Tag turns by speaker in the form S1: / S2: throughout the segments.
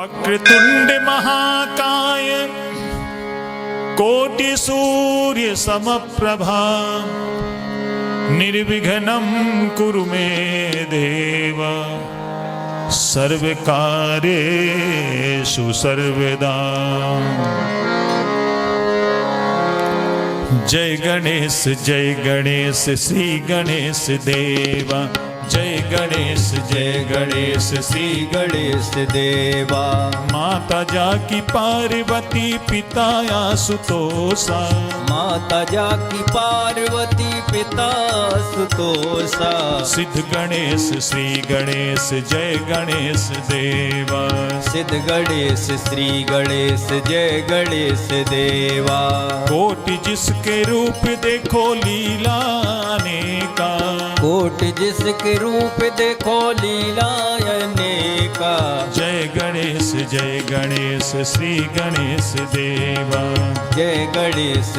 S1: वक्रतुंड महाकाय कोटि सूर्य समप्रभा निर्विघ्नं कुरु मे देव सर्वकार्येषु सर्वदा। जय गणेश श्री गणेश देवा। जय गणेश श्री गणेश देवा। माता जाकी पार्वती पिता आशुतोषा।
S2: माता जाकी पार्वती पिता आशुतोषा।
S1: सिद्ध गणेश श्री गणेश जय गणेश देवा।
S2: सिद्ध गणेश श्री गणेश जय गणेश देवा।
S1: कोटि जिसके रूप देखो लीला अनेका।
S2: कोटि जिसके रूप देखो लीला अनेका।
S1: जय गणेश श्री गणेश देवा।
S2: जय गणेश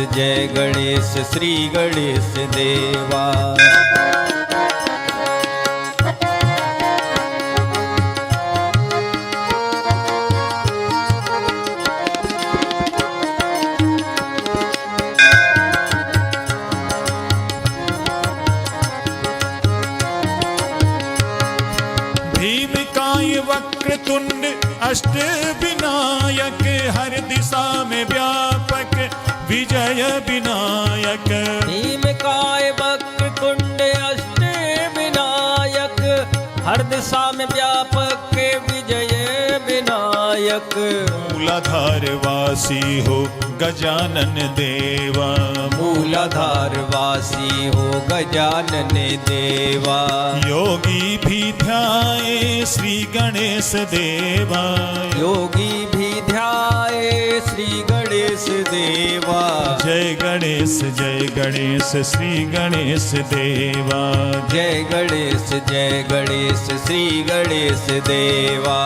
S2: श्री गणेश देवा।
S1: वक्रतुंड अष्ट विनायक हर दिशा में व्यापक विजय विनायक।
S2: भीमकाय वक्रतुंड अष्ट विनायक हर दिशा में व्यापक विजय विनायक।
S1: मूलाधार वासी हो गजानन देवा।
S2: मूलाधार वासी हो गजानन देवा।
S1: योगी भी ध्याए श्री गणेश देवा।
S2: योगी भी ध्याए श्री गणेश देवा।
S1: जय गणेश श्री गणेश देवा।
S2: जय गणेश श्री गणेश देवा।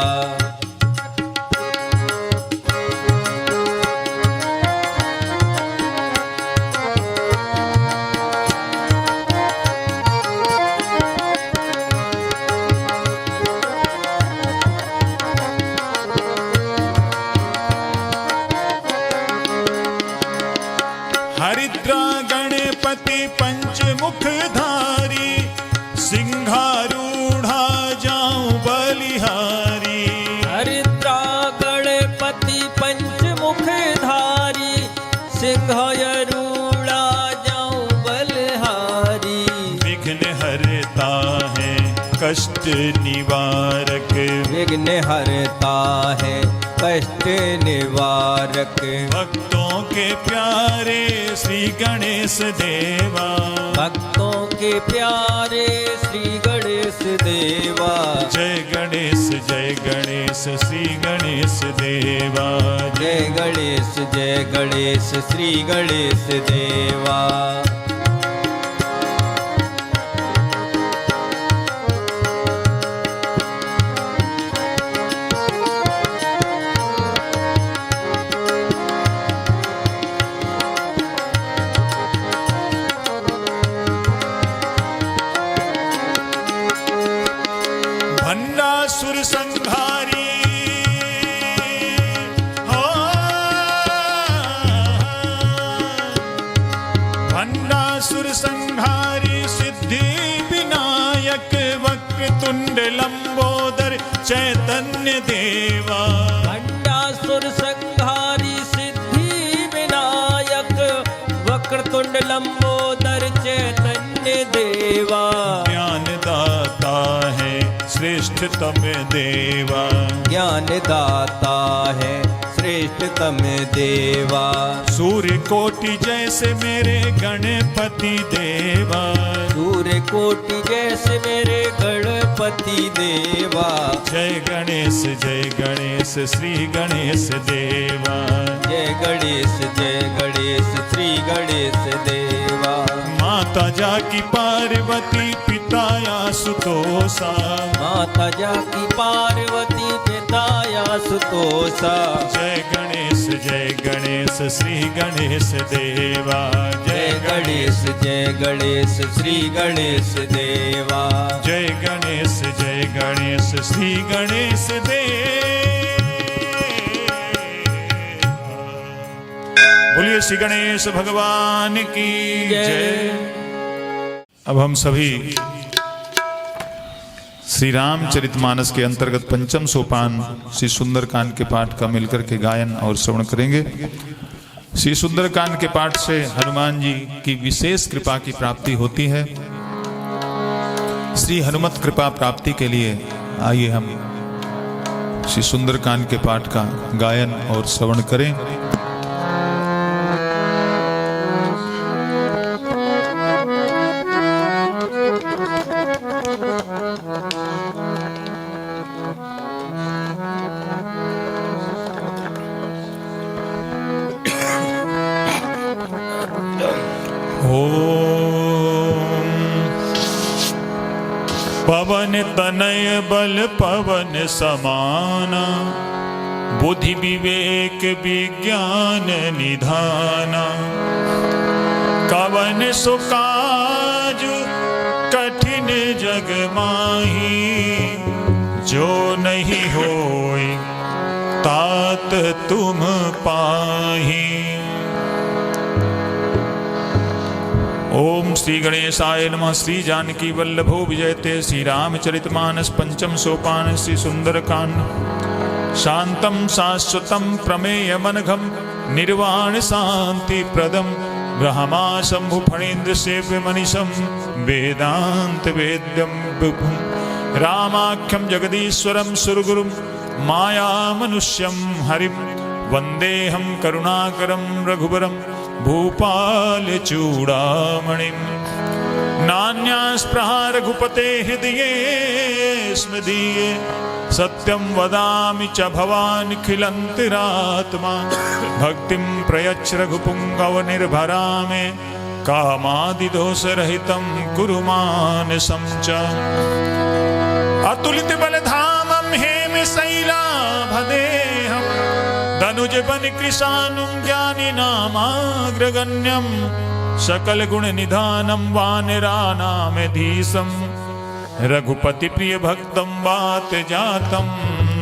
S1: हरिद्रा गणपति पंचमुखधारी सिंहारूढ़ा जाऊं बलिहारी।
S2: हरिद्रा गणपति पंचमुखधारी सिंहारूढ़ा जाऊं बलिहारी।
S1: विघ्न हरता है कष्ट निवारक।
S2: विघ्न हरता है कष्ट निवारक।
S1: भक्तों के प्यारे श्री गणेश देवा।
S2: भक्तों के प्यारे श्री गणेश देवा।
S1: जय गणेश श्री गणेश देवा।
S2: जय गणेश श्री गणेश देवा।
S1: भंडासुर संहारी हो। भंडासुर संहारी सिद्धि विनायक वक्रतुंड लंबोदर चैतन्य देवा।
S2: भंडासुर संहारी सिद्धि विनायक वक्रतुंड लंबोदर चैतन्य देवा।
S1: ज्ञान दाता है श्रेष्ठतम देवा।
S2: ज्ञान दाता है श्रेष्ठतम देवा।
S1: सूर्य कोटि जैसे मेरे गणपति देवा।
S2: सूर्य कोटि जैसे मेरे गणपति देवा।
S1: जय गणेश श्री गणेश देवा।
S2: जय गणेश श्री गणेश देवा।
S1: माता जाकी पार्वती पिता आशुतोषा।
S2: माता जाकी पार्वती पिता आशुतोषा।
S1: जय गणेश श्री गणेश देवा।
S2: जय गणेश श्री गणेश देवा।
S1: जय गणेश श्री गणेश देवा। बोलिए श्री गणेश भगवान की जय। अब हम सभी श्री रामचरितमानस के अंतर्गत पंचम सोपान श्री सुंदरकांड के पाठ का मिलकर के गायन और श्रवण करेंगे। श्री सुंदरकांड के पाठ से हनुमान जी की विशेष कृपा की प्राप्ति होती है। श्री हनुमत कृपा प्राप्ति के लिए आइए हम श्री सुंदरकांड के पाठ का गायन और श्रवण करें। पवन तनय बल पवन समाना, बुद्धि विवेक विज्ञान निधाना। कवन सुकाज कठिन जग माही, जो नहीं होय तात तुम पाही। ओम श्री गणेशाय नमः। श्री जानकी वल्लभो विजयते। श्री रामचरितमानस पंचम सोपान श्री सुंदरकांड। शांतम शाश्वतम प्रमेयमनघम, निर्वाण शांति प्रदम, ब्रह्मा शंभु फणीन्द्र सेव्य मनीषम, वेदांत वेद्यम विभुम। रामाख्यम जगदीश्वरम सुरगुरुम, माया मनुष्यम हरिम, वंदेहम करुणाकरम रघुबरम, भूपाल चूड़ामणिम। नान्यास्पृहा रघुपते हृदये स्मदीये, सत्यं वदामि च भवान् खिलन्तरात्मा। भक्तिं प्रयच्छ रघुपुङ्गव निर्भरा मे, कामादिदोषरहितं कुरु मानसं च। अतुलित बलधामं हेमशैलाभदेहं, धनुज बन कृशानुं ज्ञानी नामाग्रगण्यं। सकल गुण निधानं वानराणामेधीशं, रघुपति प्रिय भक्तं वात जातं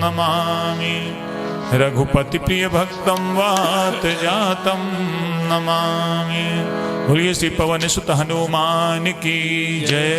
S1: नमामि। रघुपति प्रिय भक्तं वात जातं नमामि। बोलिए श्री पवन सुत हनुमान की जय।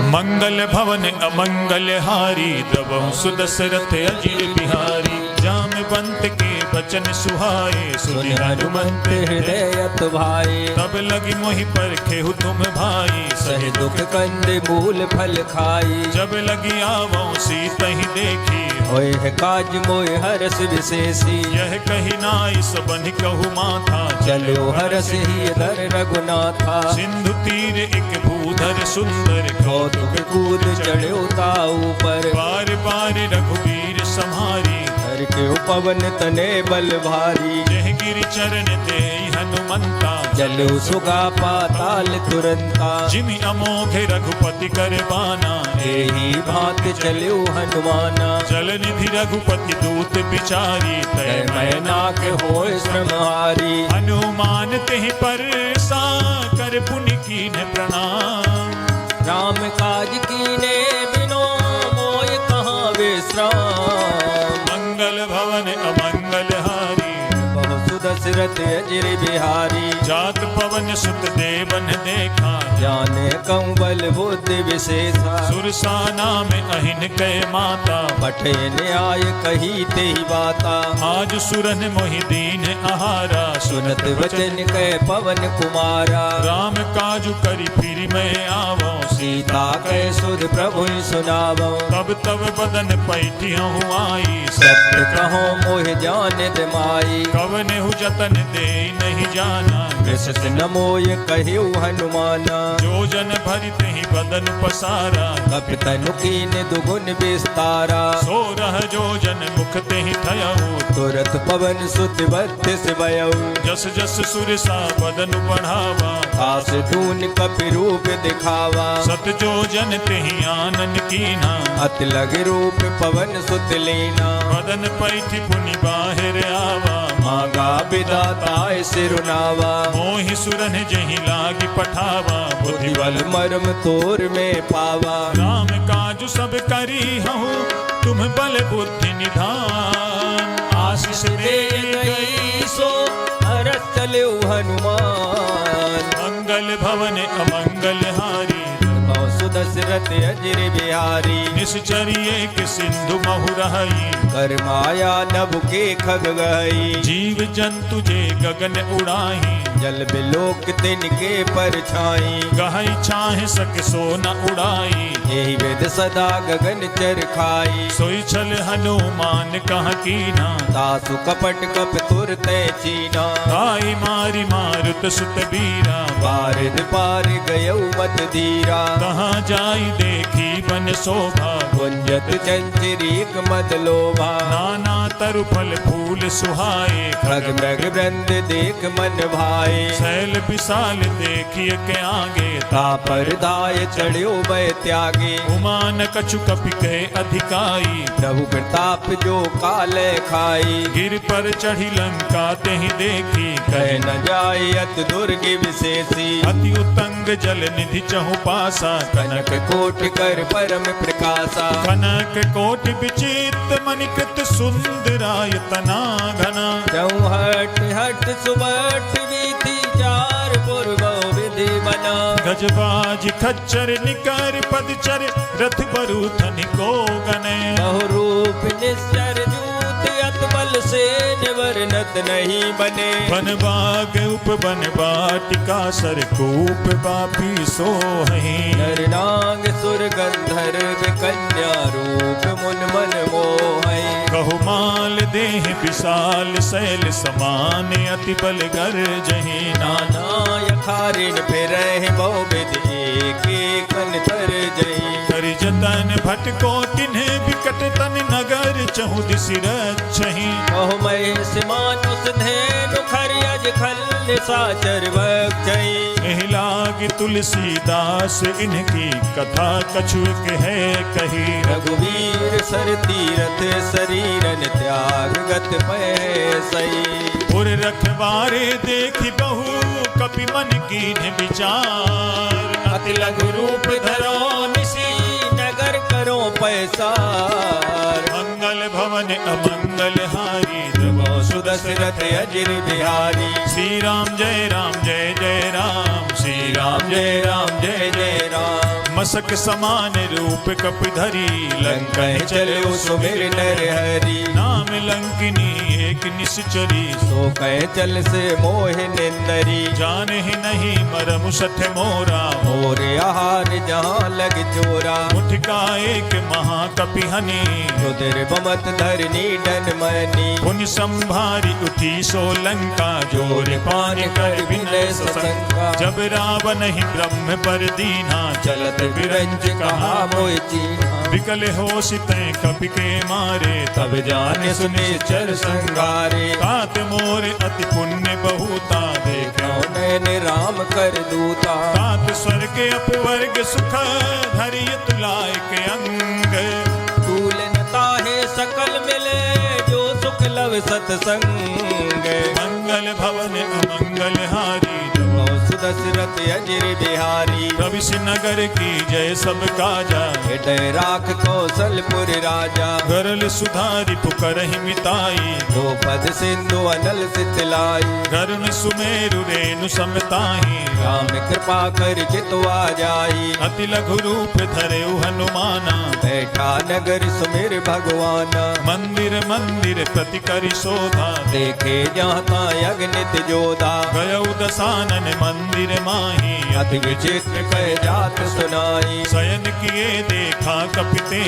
S1: मंगल भवन अमंगल हारी, द्रवहु सुदशरथ अजिर बिहारी। जामवंत के बचन सुहाए, सुनि हनुमंत
S2: हृदय भाई।
S1: तब लगी मोहि परखेहु तुम भाई,
S2: सहे दुख कंद मूल फल खाई।
S1: जब लगी आवो सीतहि देखी,
S2: होय है काज मोय हरस विशेषी।
S1: यह कही नाई सबनि कहु माथा,
S2: चलो हरस ही धर रघुनाथा।
S1: सिंधु तीर एक भूधर सुंदर,
S2: कौतुक कूद चढ़ो ताऊ पर।
S1: बार बार रघुवीर सम्हारी,
S2: हर के पवन तने बल भारी।
S1: जह गिरि चरण दे हनुमंता,
S2: चलो सुगा पाताल तुरंता।
S1: जिमि अमोघ रघुपति कर बाना,
S2: एही भांत चलो हनुमाना।
S1: जल निधि रघुपति दूत बिचारी, तय
S2: मैनाक होय श्रमहारी।
S1: हनुमान तेहि पर सा कर पुनि कीन्ह प्रणाम।
S2: राम काज कीने बिनो मोय कहाँ विश्राम।
S1: मंगल भवन अमंगल हारी,
S2: बहु सुदशरथ अजिर बिहारी।
S1: जात पवन सुत देवन देखा,
S2: जाने कंवल बुद्धि विशेषा।
S1: सुरसाना में अहिन कै माता,
S2: पठे न्याय कही तेहि बाता।
S1: आज सुरन मोहि दीन आहारा,
S2: सुनत वचन कै पवन कुमारा।
S1: राम काजु करि फिर मैं आवो,
S2: सीता कै सुध प्रभु सुनावो।
S1: तब तब बदन पैठियहु आई,
S2: सत्य कहो मोह जान माई।
S1: कवनेहु जतन दे नहीं जाना,
S2: कृष्ण न मोय कहिउ हनुमाना।
S1: जो जन भरित ही बदन पसारा,
S2: कपितनु कीन दुगुन विस्तारा।
S1: सो रह जो जन मुख ते ही थयऊ,
S2: तुरत पवन सुत बत्तीस भयउ।
S1: जस जस सुरसा बदन बढ़ावा,
S2: आस धून कपि रूप दिखावा।
S1: सत जो जन ते ही आनन कीना,
S2: अति लग रूप पवन सुत लीना।
S1: बदन पैठ पुनि बाहिर आवा,
S2: मांगा विदाताय सिरुनावा
S1: मोहि सुरन जहि लागी पठावा बुद्धि बल
S2: बुद्धिबल मर्म तोर में पावा
S1: राम काजु सब करी हूँ तुम बल बुद्धि निधान आशीष दे गई
S2: सो हरत चले हनुमान
S1: मंगल भवन अमंगल हारी
S2: दशरथ अजर बिहारी
S1: निश्चर्य के सिंधु महु रही
S2: कर माया नभ के खग गई
S1: जीव जंतु जे गगन उड़ाही
S2: जल बिलोक तिनके परछाई
S1: गहई छाहे सक सो न उड़ाई
S2: यही वेद सदा गगन चर खाई
S1: सोई छल हनुमान कह कीना
S2: तासु कपट कप तुर तय चीना
S1: आई मारी मारुत सुत बीरा
S2: पारिद पार गयौ मत धीरा
S1: कहाँ जाई देखी बन शोभा
S2: गुंजत चंचरीक मद लोभा
S1: नाना तरु फल फूल सुहाए
S2: खग मृग वृंद देख मन भाए
S1: शैल विशाल देखिए के आगे
S2: तापर दाय चढ़्यो भय त्यागे
S1: उमान कछु कपि के अधिकाई
S2: प्रभु प्रताप जो काल खाई
S1: गिर पर चढ़ी लंका तेहि देखी
S2: कह न जाय अत दुर्ग विशेषी
S1: अति उतंग जल निधि चहु पासा
S2: कनक कोट कर परम प्रकाशा
S1: कनक कोटि विचित्र मणिकृत सुंदरायतना घना
S2: चौहट हट सुबट विधि चार पूर्व विधि बना
S1: गजबाज खच्चर निकर पदचर रथ बरूथन को गने
S2: बहुरूप निश्चर जूत अत बल से निवर्णत नहीं बने
S1: वन बाग उप वन बाटिका सरकूप बापी सोहि
S2: नरनांग सुर गंधर्व कन्या रूप मुन मन मोहै
S1: कहु माल देह विशाल शैल समान अति बल गर जही नाना
S2: नाना यखारिन फिर बहु विधि एक कर जई
S1: कर जतन भटको तिन्ह विकट तन नगर चहु दिसि रक्षहि
S2: बहु महेश मानुष धेनु खरियज खल साचर बक्षई
S1: एहि लाग तुलसीदास इनकी कथा कछुक है कही
S2: रघुवीर सर तीरथ शरीरन त्याग गत पैसई
S1: पुर रखवारे देखि बहु कपि मन कीन्ह विचार
S2: अति लघु रूप धरो निशी नगर करो पैसार
S1: मंगल भवन अमंगल हारी
S2: सुदशरथ अजिर बिहारी
S1: श्री राम जय जय राम श्री राम
S2: जय राम जय जय राम
S1: मसक समान रूप कप धरी
S2: लंका चलो सुमिर नर हरि
S1: नाम लंकिनी एक निश्चरी
S2: सो कह चल से मोह निंदरी
S1: जान ही नहीं मरम सठ मोरा
S2: मोर आहार जहाँ लग चोरा
S1: मुठका एक महाकपि हनी
S2: रुद्र बमत धरनी डन मनी
S1: पुनि संभारी उठी सो लंका जोर पान कर विनय सशंका जब रावण ही ब्रह्म पर दीना
S2: चलत बिरंज कहा मोह चीना
S1: विकल हो सिते कपि के मारे
S2: तब जाने सुने चर संगारे
S1: तात मोर अति पुण्य बहुता देख
S2: नैन राम कर दूता
S1: तात स्वर्ग अपवर्ग सुख धरिय तुलाय के अंग
S2: तूलनता है सकल मिले जो सुख लव सतसंग
S1: मंगल भवन अमंगल हारी
S2: सुदशरथ अजिर बिहारी
S1: रवि नगर की जय सब काजा
S2: हृदय राख कौशलपुर राजा
S1: गरल सुधारी पुकरहि मिताई
S2: द्रौपद सिंधु अनल सितलाई
S1: गरुण सुमेरु रेणु समताही
S2: राम कृपा कर जितवा जाई
S1: अति लघु रूप धरे हनुमाना
S2: बैठा नगर सुमिर भगवाना
S1: मंदिर मंदिर प्रति करि शोभा
S2: देखे जाता अग्नित जोधा
S1: गयौ दसानन मंदिर माही
S2: अति विचित्र कह जात सुनाई
S1: शयन किए देखा कपिते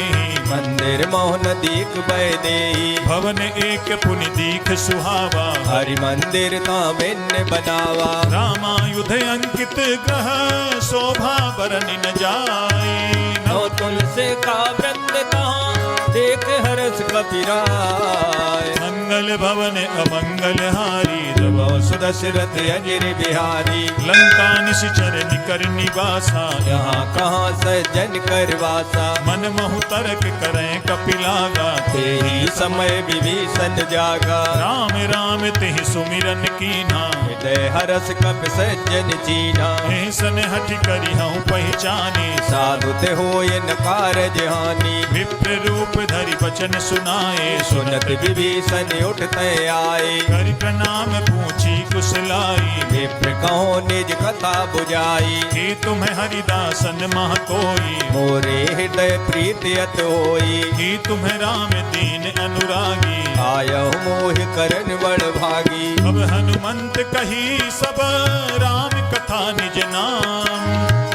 S2: मंदिर मोहन दीक बह देई
S1: भवन एक पुनि दीख सुहावा
S2: हरि मंदिर ता भिन्न बनावा
S1: रामायुध अंकित ग्रह शोभा बरन न जाई
S2: नौ तुलसी का वृंद कहाँ देख हरस कपिराय।
S1: मंगल भवन अमंगल हारी
S2: प्रभो सुदशरथ अजिर बिहारी।
S1: लंका निश्चर निकर निवासा
S2: यहाँ कहाँ सज्जन कर वासा।
S1: मन महु तर्क करें कपिलागा
S2: ते ही समय विभीषण जागा।
S1: राम राम तेहि सुमिरन कीना
S2: हृदय हरस कपि सज्जन चीना।
S1: ऐसन हठ करी हूँ पहचाने
S2: साधु ते होय न कारज हानि।
S1: विप्र रूप धरि वचन सुनाए
S2: सुनत विभीषण उठते आए।
S1: कर प्रणाम पूछी कुशलाई
S2: विप्र कहो निज कथा बुझाई।
S1: हे तुम्हें हरिदासन मह कोई
S2: मोरे हृदय प्रीति अत होई।
S1: हे तुम्हें राम दीन अनुरागी
S2: आयहु मोहि करन बड़ भागी।
S1: अब हनुमंत कही सब राम कथा निज नाम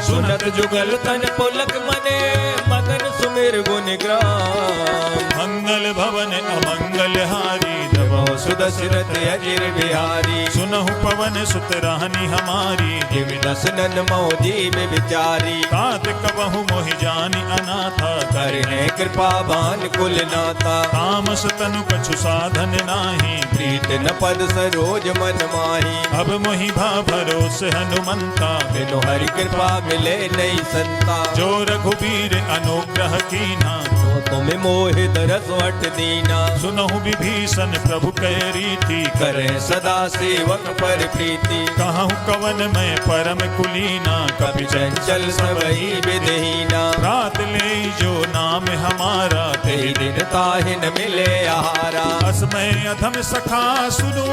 S2: सुनत जुगल तन पुलक मने मगन सुमिर गुण ग्राम।
S1: मंगल भवन अमंगल हारी
S2: प्रभो सुदशरथ अजिर बिहारी।
S1: सुनहु पवन सुत रानी हमारी
S2: जिम दसनन मो जीव विचारी।
S1: तात कबहु मोहि जानी अनाथा
S2: करने कृपा बान कुल नाता।
S1: तामस तनु कछु साधन नाही
S2: प्रीत न पद सरोज मन माही।
S1: अब मोहि भा भरोस हनुमंता
S2: बिनु हरि कृपा मिले नहीं संता।
S1: जो रघुबीर अनुग्रह कीना
S2: तो तुम्हें मोहित रस वट दीना।
S1: सुनहु विभीषण प्रभु कह रीति
S2: करे सदा सेवक पर प्रीति।
S1: कहूँ कवन में परम कुलीना
S2: कपि चंचल सबई विधहीना।
S1: रात ले जो नाम हमारा
S2: ते दिन ताहि न मिले आहारा।
S1: असमय अधम सखा सुनो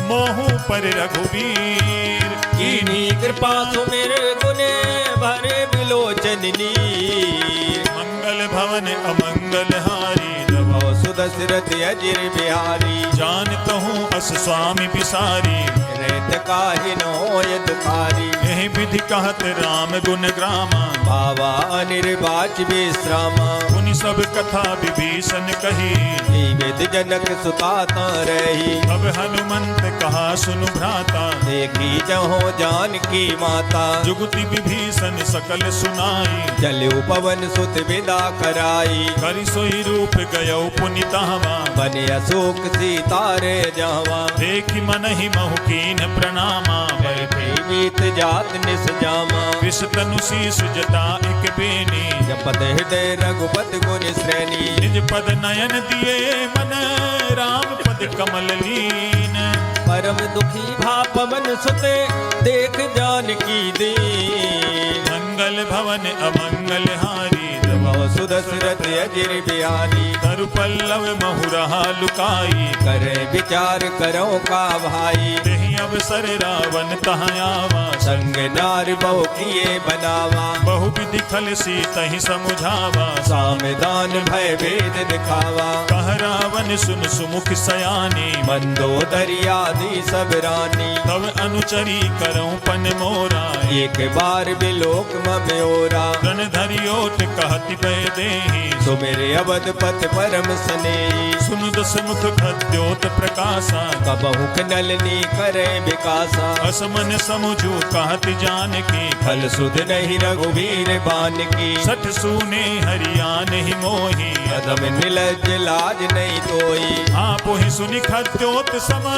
S1: मोहु पर रघुवीर
S2: कीनी कृपा सुमिर गुने भरे बिलोचन नीर।
S1: मंगल भवन अमंगल हारी
S2: प्रभो सुदशरथ अजिर बिहारी।
S1: जानत हूँ अस स्वामी बिसारी
S2: रेत काहि न होय दुखारी।
S1: यही विधि कहत राम गुण ग्रामा
S2: बाबा अनिर्वाच विश्रामा।
S1: उन सब कथा विभीषण कही
S2: जीवित जनक सुताता रही।
S1: अब हनुमंत कहा सुनु भ्राता
S2: देखी जहो जानकी माता।
S1: जुगति विभीषण सकल सुनाई
S2: जलु पवन सुत विदा कराई।
S1: करि सोई रूप गयो पुनितावा
S2: बने अशोक सीतारे जावा।
S1: देखि मन ही महु कीन प्रणामा
S2: बैठे मीत जात निस जामा।
S1: विष तनु शीस जटा एक बेनी
S2: जपत हृदय रघुपत गुण श्रेणी।
S1: निज पद नयन दिए मन राम पद कमल लीन
S2: परम दुखी भा पवन सुते देख जानकी दीन।
S1: मंगल भवन अमंगल हारी
S2: प्रभो सुदशरथ अजिर बिहारी।
S1: तरु पल्लव महु रहा लुकाई
S2: करे विचार करो का भाई।
S1: तेहि अवसर रावण तहाँ आवा
S2: संग नार बहु किए बनावा।
S1: बहु विधि खल सी तहि समुझावा
S2: सामदान भय भेद दिखावा।
S1: कह रावण सुन सुमुख सयानी
S2: मंदोदरी आदि सब रानी।
S1: तब अनुचरी करऊं पन मोरा
S2: एक बार बिलोक मम्योरा।
S1: रण धरियोट कहति पै देहि
S2: सुमेरे अवध पथ परम स्नेही।
S1: सुनु दस मुख खद्योत प्रकाशा
S2: कबहु नलनी करे विकासा।
S1: असमन समुझू कहति जानकी
S2: फल सुध नहीं रघुवीर बान की।
S1: सठ सूने हरियान ही मोही
S2: अदम निलज लाज नहीं तोई।
S1: आप ही सुनि खद्योत सम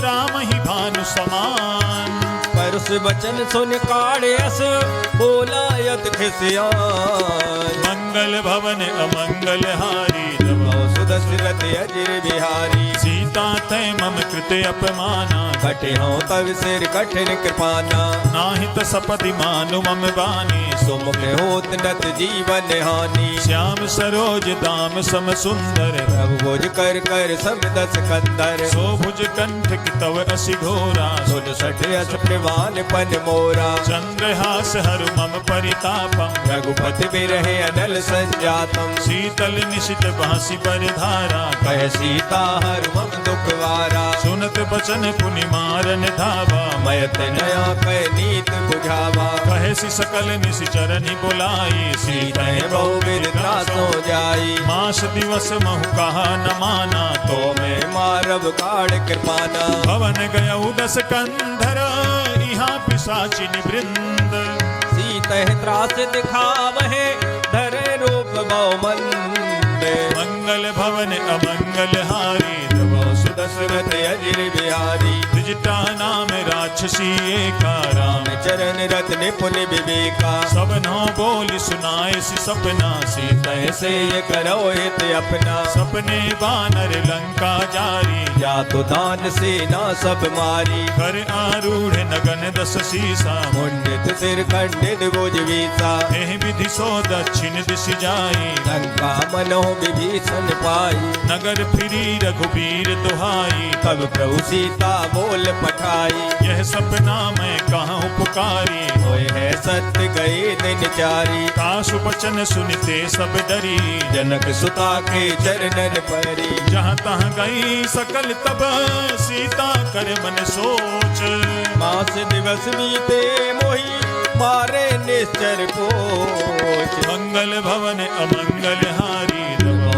S1: राम ही भानु समान
S2: परुष वचन सुन काढ़े अस बोला यत खिसियान।
S1: मंगल भवन अमंगल हारी
S2: प्रभो सुदशरथ अजिर बिहारी।
S1: सीता तय मम कृते अपमाना
S2: कटे हो तव सिर कठिन कृपाना।
S1: नाहित सपदि मानु मम बानी
S2: सुमुख होत नत जीवन हानि।
S1: श्याम सरोज दाम सम सुंदर
S2: प्रभु भुज कर कर सब दस कंदर।
S1: शोभुज कंठ की तव असि घोरा
S2: सुन सठ अस प्रवान पन मोरा।
S1: चंद्रहास हरु मम परितापम
S2: रघुपति बिरहे अनल संजातम।
S1: शीतल निशित बांसी पर धारा
S2: कह सीता हर मम दुखवारा।
S1: सुनत बचन पुनि मारन धावा
S2: मयत नया कह नीत बुझावा।
S1: कहे सि सकल निशिचरनि बुलाई
S2: सीते बहु विरता सो जाई।
S1: मास दिवस महु कहा न माना
S2: तो मैं मारब काढ़ कृपाना।
S1: भवन गयउ दस कंधर यहाँ पिशाचिन वृंद
S2: सीते त्रास दिखावहे धरे रूप बहु मंद।
S1: मंगल मंगल भवन अमंगल हारी तब
S2: सुदशरथ अजिर बिहारी
S1: त्रिजटा नाम राक्षसी एका राम
S2: चरण रत निपुण विवेका
S1: सब नौ बोल सुनाए सी सपना सीता
S2: ऐसे ये करो हित अपना
S1: सपने बानर लंका जारी
S2: या तो दान सेना सब मारी
S1: कर आरूढ़ नगन दस सीसा
S2: मुंडित सिर खंडित भुज वीसा
S1: एह विधि सो दक्षिण दिश जाई
S2: लंका मनो विभीषण पाई
S1: नगर फिरी रघुबीर दुहाई
S2: तब प्रभु सीता बोल पठाई
S1: यह सपना मैं कहाँ पुकारी
S2: होए है सत्य गए दिन चारी
S1: काशु बचन सुनते सब डरी
S2: जनक सुता के चरणन परी
S1: जहाँ तहाँ गई सकल तब सीता कर मन सोच
S2: मास दिवस बीते मोही मारे निश्चर पोच
S1: मंगल भवन अमंगल हारी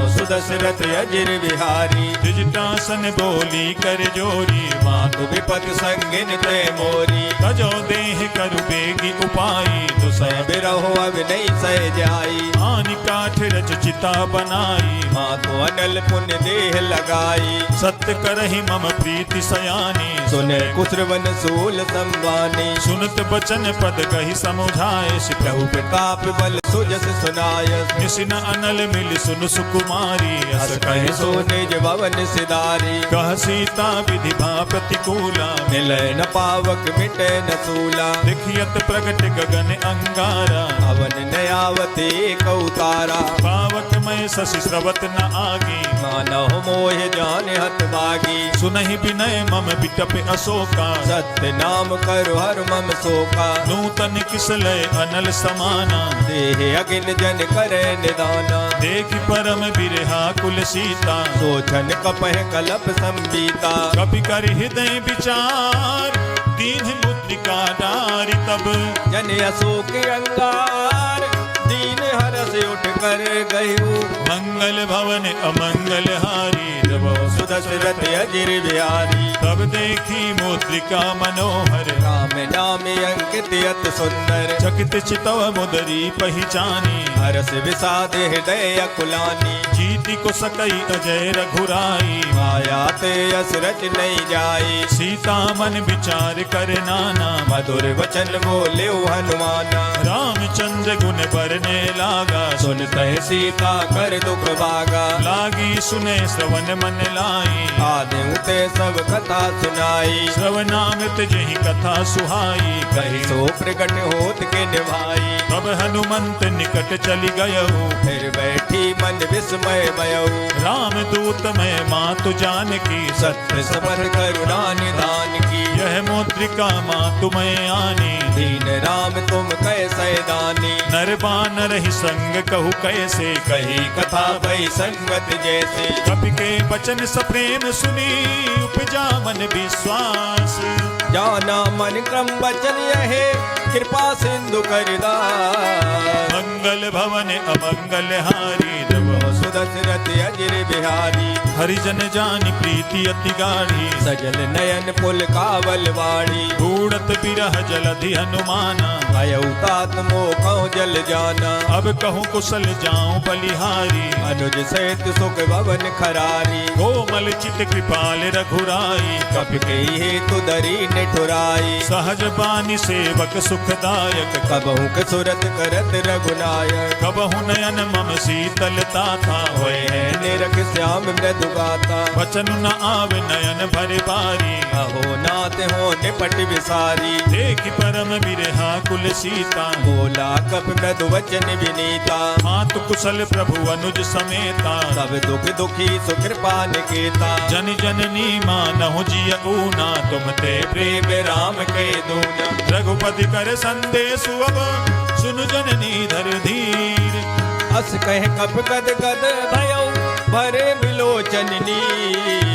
S2: सुदशरथ अजिर बिहारी
S1: द्विजटासन बोली कर जोरी
S2: मातु विपत संगिन ते मोरी
S1: तजो देह करु बेगी उपाई तो
S2: सह बिरहो अब नहीं सह जाई
S1: आनि काठ रच चिता बनाई
S2: मातु अनल पुण्य देह लगाई
S1: सत्य करहि मम प्रीति सयानी
S2: सुने कुसुरवन सूल संवानी
S1: सुनत बचन पद कहि समुझाए
S2: प्रभु प्रताप बल सुजस सुनाय
S1: निसिन अनल मिल सुन सुकुमारी
S2: हस कहे सो निज भवन सिधारी
S1: कह सीता विधि भा प्रतिकूला
S2: मिले न पावक मिटे न सूला
S1: देखियत प्रगट गगन अंगारा
S2: अवन नयावते कौतारा
S1: पावक में शशि स्रवत न आगी
S2: मानव मोह जान हत बागी
S1: सुनहि विनय मम बिटप अशोका
S2: सत्य नाम करो हर मम शोका
S1: नूतन किसलय अनल समाना
S2: देह अगिन जन करे निदाना
S1: देख परम बिरहा कुल सीता
S2: सोचन कपह कलप संबीता
S1: कपि कर हृदय विचार दीन मुद्रिका डारी तब
S2: जन अशोक अंगार दीन हरस उठ कर गयु
S1: मंगल भवन अमंगल हारी
S2: सुदशरथ अजिर बिहारी
S1: तब देखी मुद्रिका मनोहर
S2: राम नाम अंकित अत सुंदर
S1: चकित चितव मुदरी पहचानी
S2: हरस विषाद हृदय अकुलानी
S1: जीति को सकई अजय रघुराई
S2: माया ते असरच नहीं जाई
S1: सीता मन विचार कर नाना
S2: मधुर वचन बोले हनुमाना
S1: रामचंद्र गुण बरने लागा
S2: सुनते सीता कर दुख भागा
S1: लागी सुने श्रवण मन लाई
S2: आदि उते सब कथा सुनाई
S1: श्रवणामृत जही कथा सुहाई
S2: कही सो प्रकट होत के निभाई
S1: तब हनुमंत निकट चली गयऊ
S2: फिर बैठी मन विस्मय भयऊ
S1: राम दूत में मातु जानकी
S2: सत्य सबर करुणा निधान की
S1: यह मुद्रिका मातु में आनी
S2: दीन राम तुम कैसे दानी
S1: नर बानर ही संग कहू कैसे
S2: कही कथा भई संगत जैसे
S1: कपि के वचन सप्रेम सुनी उपजा मन विश्वास
S2: जाना मन क्रम वचन यहे कृपा सिंधु करदा
S1: मंगल भवन अमंगल हारी
S2: सुदशरथ अजिर बिहारी
S1: हरिजन जानी प्रीति अति गाढ़ी
S2: सजल नयन पुल कावल वाणी
S1: बूढ़त बिरह जलधि हनुमाना
S2: अयउतात मोखौ जल जाना
S1: अब कहूँ कुशल जाऊं बलिहारी
S2: अनुज सहित सुख भवन खरारी
S1: कोमल चित कृपाल रघुराई
S2: कपि के हेतु दरी निठुराई
S1: सहज बानी सेवक सुखदायक
S2: कबहु के सुरत करत रघुनायक
S1: कबहु नयन मम शीतलता था
S2: होए है निरख श्याम मृदु गाता
S1: वचन न आवे नयन भरे बारी
S2: अहो नाथ हो निपट विसारी
S1: देख परम बिरहा कुल सीता
S2: बोला कप मृदु वचन विनीता
S1: मातु कुशल प्रभु अनुज समेता
S2: सब दुख दुखी सुकृपा निकेता
S1: जन जननी मानहु जिय ऊना तुम ते
S2: प्रेम राम के दूना
S1: रघुपति कर संदेश अब सुन जननी धर धीर
S2: अस कह कप गद गद भयो भरे बिलोचन नीर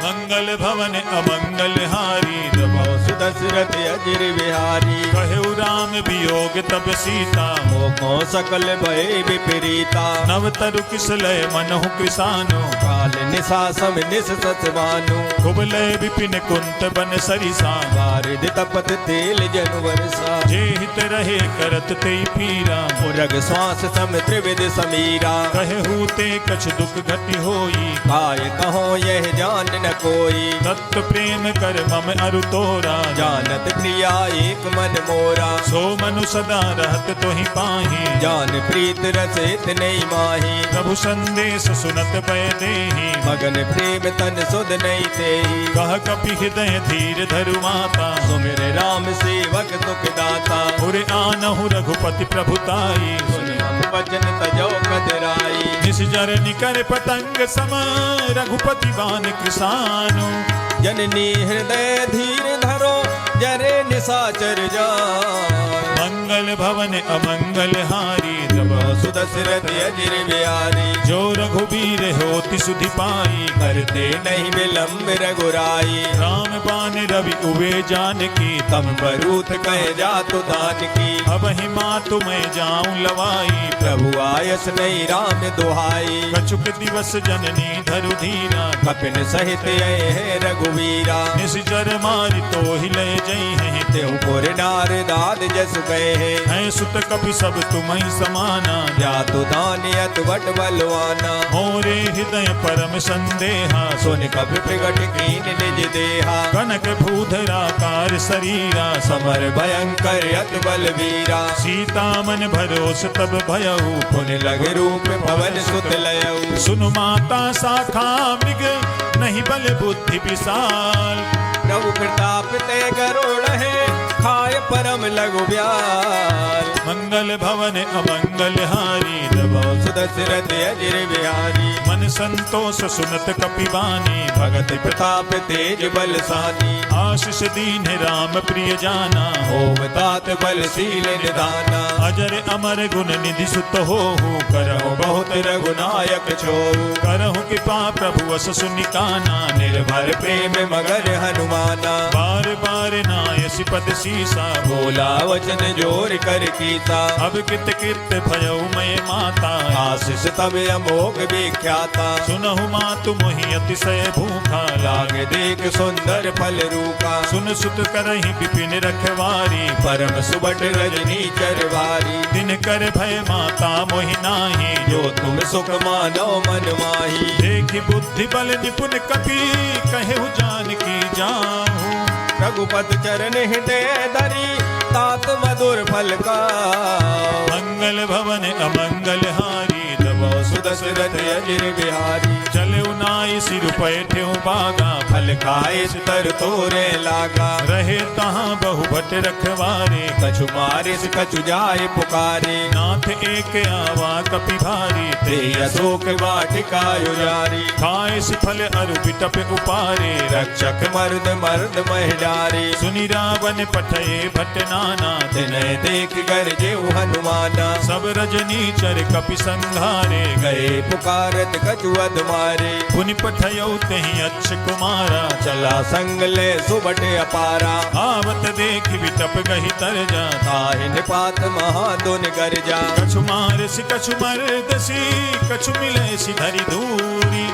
S1: मंगल भवन अमंगल हारी
S2: प्रभु सुदशरथ अजिर बिहारी।
S1: कहु राम वियोग तब सीता,
S2: मोको सकल भय विपरीता।
S1: नव तरु किसलय मनहु कृसानु,
S2: काल निशा सम निस सतवानु।
S1: कुबलय विपिन कुंत बन सरिसा,
S2: बारिद तपत तेल जन वर्षा।
S1: जे हित रहे करत ते पीरा,
S2: उरग श्वास सम त्रिविध समीरा।
S1: कहु ते कछ दुख घटि होई,
S2: काय कहो यह जान न कोई।
S1: तत्व प्रेम कर मम अरु तोरा,
S2: जानत प्रिया एक मन मोरा।
S1: सो मनु सदा रहत तोहि पाहि,
S2: जान प्रीत रसित नहीं माही।
S1: प्रभु संदेश सुनत पय देहि,
S2: मगन प्रेम तन सुध नहीं तेहि।
S1: कह कपि हृदय धीर धरु माता,
S2: सुमिर राम सेवक तुक दाता।
S1: उरे आनहु रघुपति प्रभुताई,
S2: सुनि हम वचन तजो कदराई।
S1: निस जर निकर पतंग सम, रघुपति बान कृसानु।
S2: जननी हृदय धीर धरो, जरे निशाचर जान।
S1: मंगल भवन अमंगल हारी, तब
S2: सुदशरथ अजिर बिहारी।
S1: जो रघुबीर होति सुधि पाई,
S2: करते नहीं विलम्ब रघुराई।
S1: राम बान रवि उबे जानकी,
S2: तम बरूथ कह जातु दान की।
S1: अब ही मातु मैं जाऊं लवाई,
S2: प्रभु आयस नहीं राम दुहाई।
S1: कछुक दिवस जननी धरु धीरा,
S2: कपिन सहित आए है रघुवीरा।
S1: निश्चर मारि तो ही ले जई हैं,
S2: तेहु पुर नार दाद जस गए
S1: है सुत कपि सब तुम्हि समाना।
S2: जातु दानियत बट बलवाना।
S1: मोरे हृदय परम संदेहा,
S2: सुन कपि प्रगट कीन निज देहा।
S1: कनक भूधराकार शरीरा,
S2: समर भयंकर अत बलवीरा।
S1: सीता मन भरोस तब भयऊ,
S2: पुन लग रूप पवन सुत लयऊ।
S1: सुनु माता शाखा मृग, नहीं बल बुद्धि विशाल।
S2: प्रभु प्रताप ते गरुड़ है, खाय परम लघु ब्याल।
S1: मंगल भवन अमंगल हारी,
S2: तब सुदशरथ अजिर बिहारी।
S1: मन संतोष सुनत कपिवानी,
S2: भगत प्रताप तेज बलसानी।
S1: आशीष दीन राम प्रिय जाना,
S2: ओम तात बलशील निदाना।
S1: अजर अमर गुण निधि सुत होहु, करहु बहुत रघुनायक छोहु। करहु कृपा प्रभु अस सुनिकाना,
S2: निर्भर प्रेम मगर हनुमाना।
S1: बार बार नायसि पद सीसा,
S2: बोला वचन जोर कर कीता।
S1: अब कित कित भयउ मैं माता,
S2: आशीष तब अमोघ विख्याता।
S1: सुनहु मातु मोहि अतिशय भूखा,
S2: लाग देख सुंदर फल रूपा।
S1: सुन सुत करहि विपिन रखवारी,
S2: परम सुबट रजनी चरवारी।
S1: दिन कर भय माता मोहि नाही,
S2: जो तुम सुख मानो मन माही।
S1: देखि बुद्धि बल निपुण कपि, कहु जानकी जाहू।
S2: रघुपत चरण हृदय धरी, तात मधुर फल का।
S1: मंगल भवन अमंगल हारी, तब
S2: सुदशरथ अजिर बिहारी।
S1: चले नाई सिर पैठ्यु बागा,
S2: फल खाए तर तोरे लागा।
S1: रहे तहाँ बहु भट रखवारे,
S2: कछु मारिस कछु जाय पुकारे।
S1: नाथ एक आवा कपि भारी,
S2: ते अशोक वाटिका उजारी।
S1: खाए फल अरु बिटप उपारे,
S2: रक्षक मर्द मर्द महिडारी।
S1: सुनि रावण पठये भट नाना,
S2: तिनय देख गरजे हनुमाना।
S1: सब रजनी चर कपि संघारे,
S2: गए पुकारत कछु अध मारे।
S1: पुनि पठयौ तेहि अच्छ कुमारा,
S2: चला संग ले सुबट अपारा।
S1: आवत देख बिटप गहि तरजा,
S2: ताहि निपात महादुन गरजा।
S1: कछु मारसि कछु मरदसी, कछु मिलैसि धरि दूरी।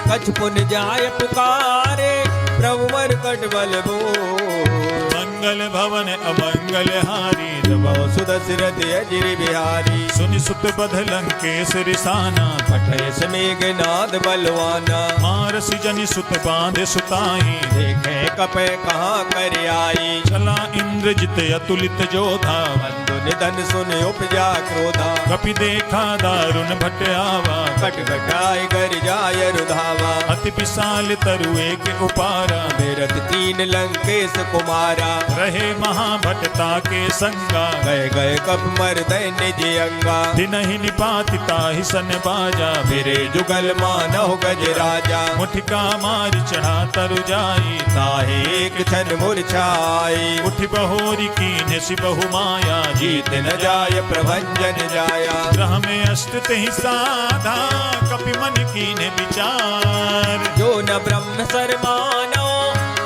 S2: कछु पुन जाय पुकारे, प्रभु मरकट बल बोल।
S1: मंगल भवन अमंगल हारी,
S2: तब सुदशरथ अजिर बिहारी।
S1: सुनि सुत बध लंकेश रिसाना,
S2: पठय मेघनाद बलवाना।
S1: मारसि जनि सुत बांधे सुताई,
S2: देखे कपे कहाँ कर आई।
S1: चला इंद्रजित अतुलित जोधा,
S2: बंधु निधन सुन उपजा क्रोधा।
S1: कपि देखा दारुण भट आवा,
S2: कट कटाई कर जाय रुधावा।
S1: अति विशाल तरु एक उपारा,
S2: मेरठ तीन लंकेश कुमारा।
S1: रहे महाभटता के संगा,
S2: गए गए कप मर निज अंगा।
S1: दिनहि निपाति ताहि सन बाजा,
S2: मेरे जुगल मानव गज राजा।
S1: मुठिका मारि चढ़ा तरु जाई,
S2: ताहे एक क्षण मूर्छाई।
S1: उठ बहोरी कीन्ह सि बहु माया,
S2: जीत न जाय प्रभंजन जाया।
S1: ग्रह में अष्ट तेहि साधा, कपि मन कीन्ह विचार।
S2: जो न ब्रह्म सर मानो,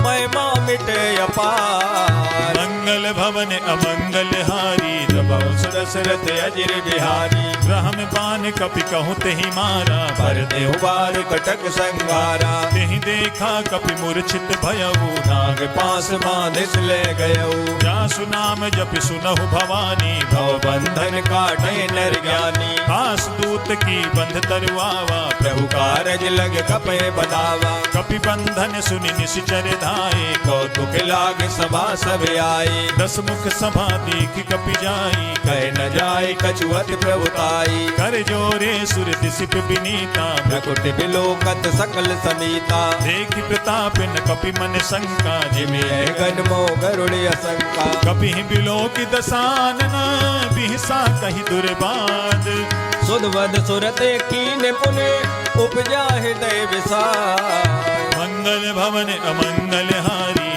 S2: महिमा मिटे अपार।
S1: मंगल भवन अमंगल हारी
S2: प्रभु सुदशरथ अजिर बिहारी।
S1: ब्रह्म बान कपि कहूँ तेहि मारा
S2: पर देहु बार कटक संगारा।
S1: तेहि देखा कपि मूर्छित भयऊ
S2: नाग पास बांधिस ले गयऊ।
S1: जासु नाम जपि सुनहु भवानी
S2: भव बंधन काटे नर ज्ञानी।
S1: खास दूत की बंध तरुआवा
S2: प्रभु कारज लग कपे बनावा।
S1: कपि बंधन सुनि निश्चर धाये
S2: कौतुक लाग सभा सब आई।
S1: दस मुख सभा देख कपि जाई
S2: कह न जाय कछुअत प्रभुताई।
S1: कर जोरे सुर दिसिप बिनीता
S2: प्रकुट बिलोकत सकल समीता।
S1: देखि प्रताप न कपि मन शंका
S2: जिमे गण मो गरुड़ असंका।
S1: कपि बिलोकि दसानन बिहसा कहि दुर्बाद
S2: सुधवद सुरते कीन पुने उपजा हृदय विसार।
S1: मंगल भवन अमंगल हारी